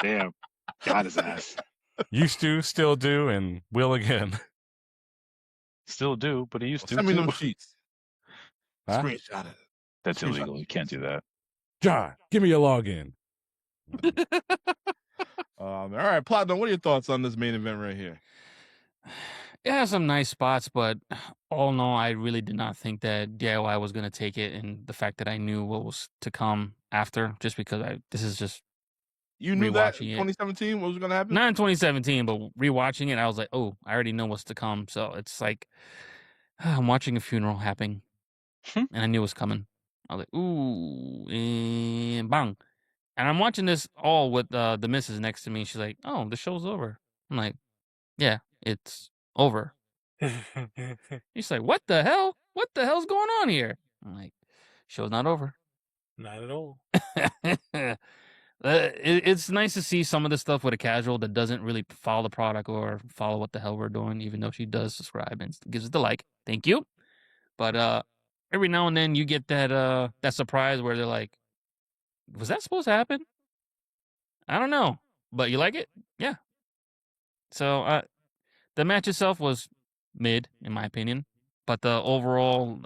Damn. Got his ass. Used to, still do, and will again. Still do, but he used to. Send me too. them sheets. Huh? Screenshot it. That's illegal. You can't do that. John, give me a login. All right, Platinum, what are your thoughts on this main event right here? It has some nice spots, but all in all, I really did not think that DIY was going to take it, and the fact that I knew what was to come after, just because this is just You knew that Rewatching in it. 2017 what was going to happen? not in 2017, but rewatching it, I was like, oh, I already know what's to come. So it's like I'm watching a funeral happening, and I knew it was coming. I was like, ooh, and bang. And I'm watching this all with the missus next to me. She's like, oh, the show's over. I'm like, yeah, it's over. She's like, what the hell? What the hell's going on here? I'm like, show's not over. Not at all. It's nice to see some of the stuff with a casual that doesn't really follow the product or follow what the hell we're doing, even though she does subscribe and gives us the like. Thank you. But every now and then you get that surprise where they're like, was that supposed to happen? I don't know. But you like it? Yeah. So the match itself was mid, in my opinion. But the overall,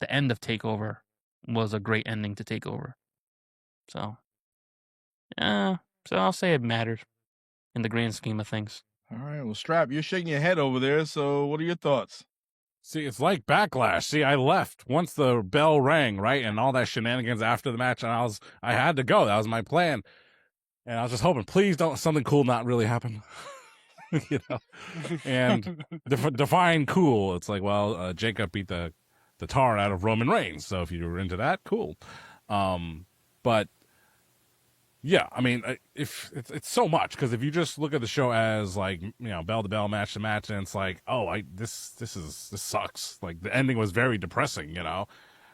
the end of TakeOver was a great ending to TakeOver. So I'll say it matters in the grand scheme of things. All right, well, Strap, you're shaking your head over there, so what are your thoughts? See, it's like Backlash. See, I left once the bell rang, right? And all that shenanigans after the match, and I had to go. That was my plan. And I was just hoping, please don't something cool not really happen. And define cool. It's like, well, Jacob beat the tar out of Roman Reigns. So if you were into that, cool. But Yeah, I mean, if it's so much, because if you just look at the show as like, you know, bell to bell, match to match, and it's like, oh, this sucks. Like the ending was very depressing, you know.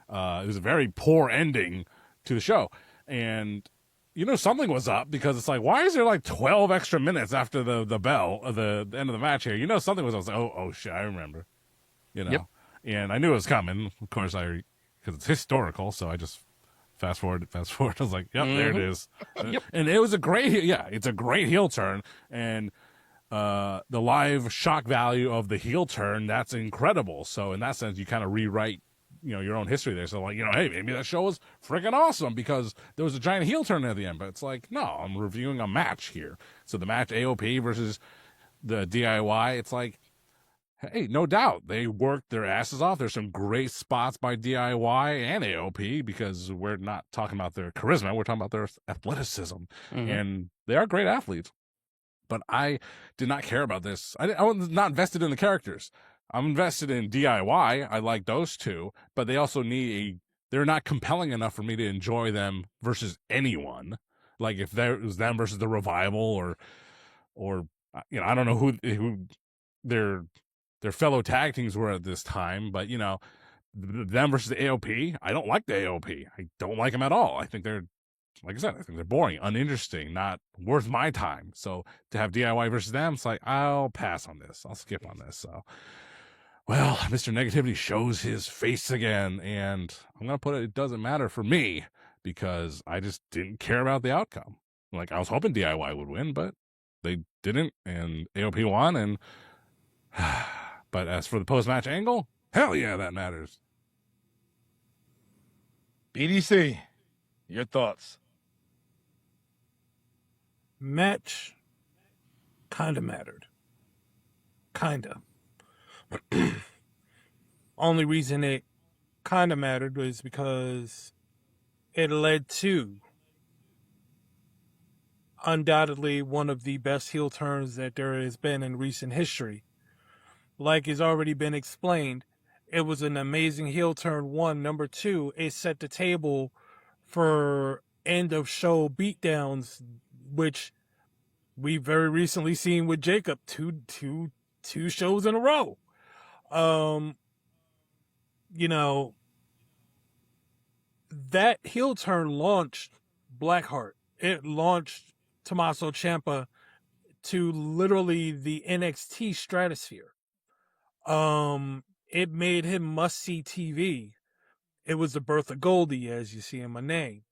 It was a very poor ending to the show, and you know something was up, because it's like, why is there like 12 extra minutes after the bell of the end of the match here? You know something was. I was like, oh shit, I remember, you know. Yep. And I knew it was coming. Of course, because it's historical, so I just fast forward. I was like, yep, there it is. Yep. And it was a great, it's a great heel turn, and the live shock value of the heel turn, that's incredible. So in that sense, you kind of rewrite, you know, your own history there. So like, you know, hey, maybe that show was freaking awesome because there was a giant heel turn at the end. But it's like, no, I'm reviewing a match here. So the match AOP versus the DIY, it's like, hey, no doubt they worked their asses off. There's some great spots by DIY and AOP, because we're not talking about their charisma, we're talking about their athleticism, and they are great athletes. But I did not care about this. I was not invested in the characters. I'm invested in DIY. I like those two, but they also they're not compelling enough for me to enjoy them versus anyone. Like if there was them versus the Revival, or you know, I don't know who their fellow tag teams were at this time, but you know, them versus the AOP, I don't like the AOP. I don't like them at all. I think they're, like I said, I think they're boring, uninteresting, not worth my time. So to have DIY versus them, it's like, I'll pass on this. I'll skip on this. So, well, Mr. Negativity shows his face again, and I'm going to put it doesn't matter for me, because I just didn't care about the outcome. Like, I was hoping DIY would win, but they didn't, and AOP won, and but as for the post-match angle, hell yeah, that matters. BDC, your thoughts? Match kind of mattered. Kind of. Only reason it kind of mattered was because it led to undoubtedly one of the best heel turns that there has been in recent history. Like has already been explained, it was an amazing heel turn. One. Number two, it set the table for end of show beatdowns, which we very recently seen with Jacob two shows in a row. You know, that heel turn launched Blackheart. It launched Tommaso Ciampa to literally the NXT stratosphere. It made him must-see TV. It was the birth of Goldie, as you see in my name.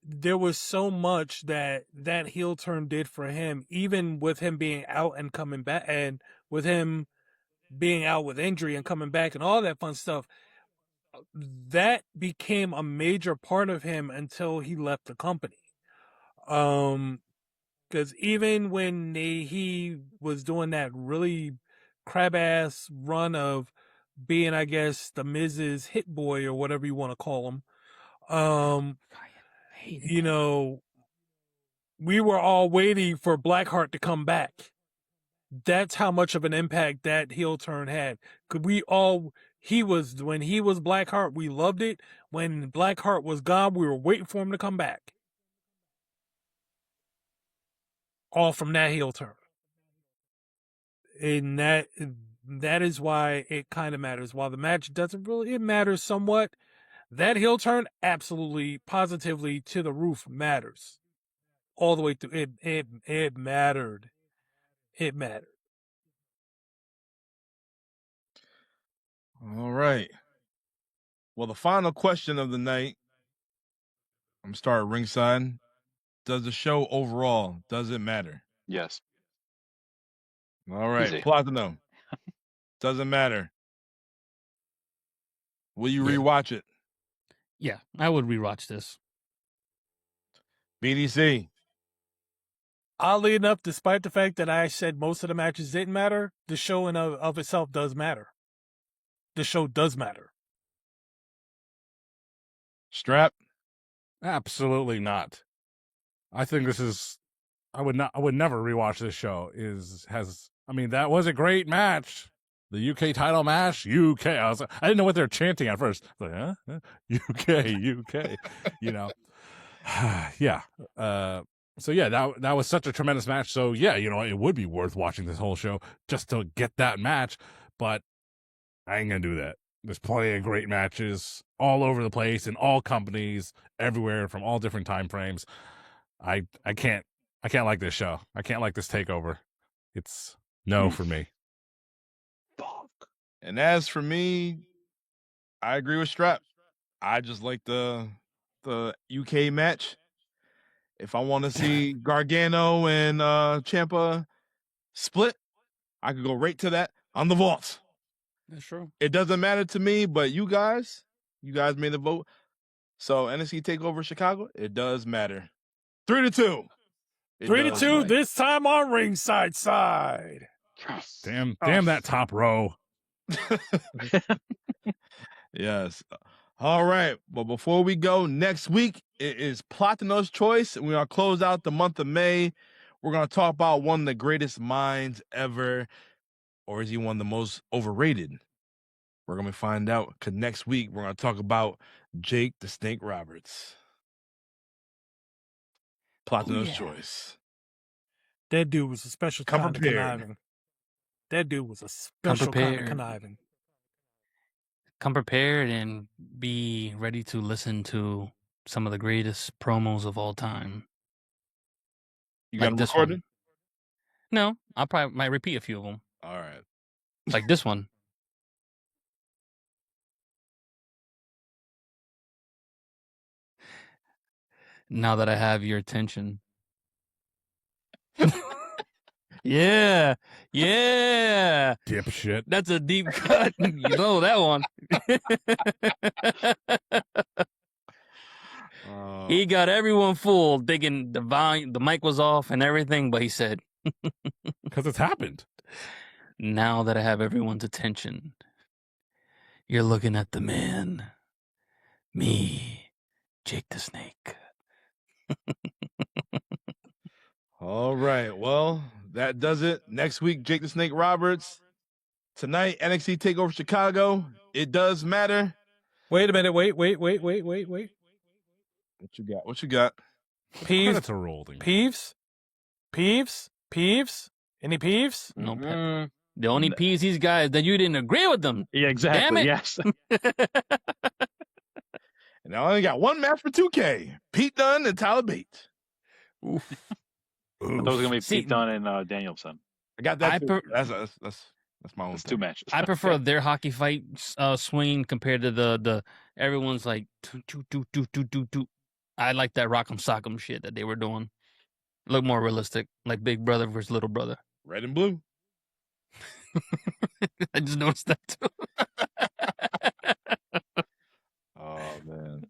There was so much that heel turn did for him, even with him being out and coming back, and with him being out with injury and coming back and all that fun stuff. That became a major part of him until he left the company. Because even when he was doing that really crab-ass run of being, I guess, the Miz's hit boy or whatever you want to call him, you know, we were all waiting for Blackheart to come back. That's how much of an impact that heel turn had. When he was Blackheart, we loved it. When Blackheart was gone, we were waiting for him to come back. All from that heel turn. And that is why it kind of matters. While the match doesn't really, it matters somewhat. That heel turn, absolutely, positively, to the roof, matters. All the way through. It mattered. It mattered. All right. Well, the final question of the night, I'm starting ringside. Does the show overall, does it matter? Yes. All right. Easy. Platinum. Doesn't matter. Will you rewatch it? Yeah, I would rewatch this. BDC. Oddly enough, despite the fact that I said most of the matches didn't matter, the show in of itself does matter. The show does matter. Strap. Absolutely not. I think this is. I would never rewatch this show. I mean, that was a great match. The UK title match, UK. I didn't know what they were chanting at first. I was like, huh? UK, UK. You know, Yeah. So yeah, that was such a tremendous match. So yeah, it would be worth watching this whole show just to get that match. But I ain't gonna do that. There's plenty of great matches all over the place in all companies, everywhere, from all different time frames. I can't like this show. I can't like this takeover. It's no for me. Fuck. And as for me, I agree with Strap. I just like the UK match. If I want to see Gargano and Ciampa split, I could go right to that on the vault. That's true. It doesn't matter to me, but you guys made the vote. So NXT TakeOver Chicago, it does matter. 3-2. 3-2 this time on ringside side. Yes. Damn that top row. Yes. All right. But before we go, next week it is Platino's Choice. We're going to close out the month of May. We're going to talk about one of the greatest minds ever. Or is he one of the most overrated? We're going to find out, because next week we're going to talk about Jake the Snake Roberts. Platino's Choice. That dude was a special Come kind of prepared. conniving. That dude was a special kind of conniving. Come prepared and be ready to listen to some of the greatest promos of all time. You Like got them this recorded? one. No, I probably might repeat a few of them. All right. Like this one. Now that I have your attention. Yeah. Dipshit. That's a deep cut. You know that one. He got everyone fooled, thinking the volume, the mic was off and everything, but he said, Because it's happened. now that I have everyone's attention, you're looking at the man. Me, Jake the Snake. All right. Well, that does it. Next week, Jake the Snake Roberts. Tonight, NXT TakeOver Chicago. It does matter. Wait a minute. Wait. What you got? Credits are rolling. Peeves? Any peeves? No pep. The only peas these guys that you didn't agree with them. Yeah, exactly. Damn it. Yes. And I only got one match for 2K. Pete Dunne and Tyler Bate. Those are gonna be See, Pete Dunne and Danielson. I got that. That's my own That's thing. two matches. I prefer their hockey fight swing compared to the everyone's like do. I like that rock'em sock'em shit that they were doing. Look more realistic, like Big Brother versus Little Brother. Red and blue. I just noticed that too. Oh man.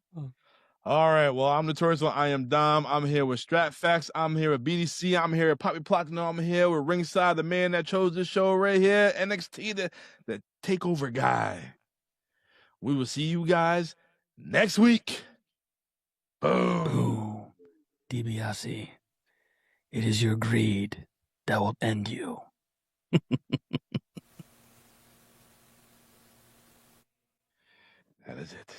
All right. Well, I'm Notorious. I am Dom. I'm here with Stratfax. I'm here with BDC. I'm here with Poppy Platino. I'm here with Ringside, the man that chose this show right here. NXT, the takeover guy. We will see you guys next week. Boom. Boo. DiBiase, it is your greed that will end you. That is it.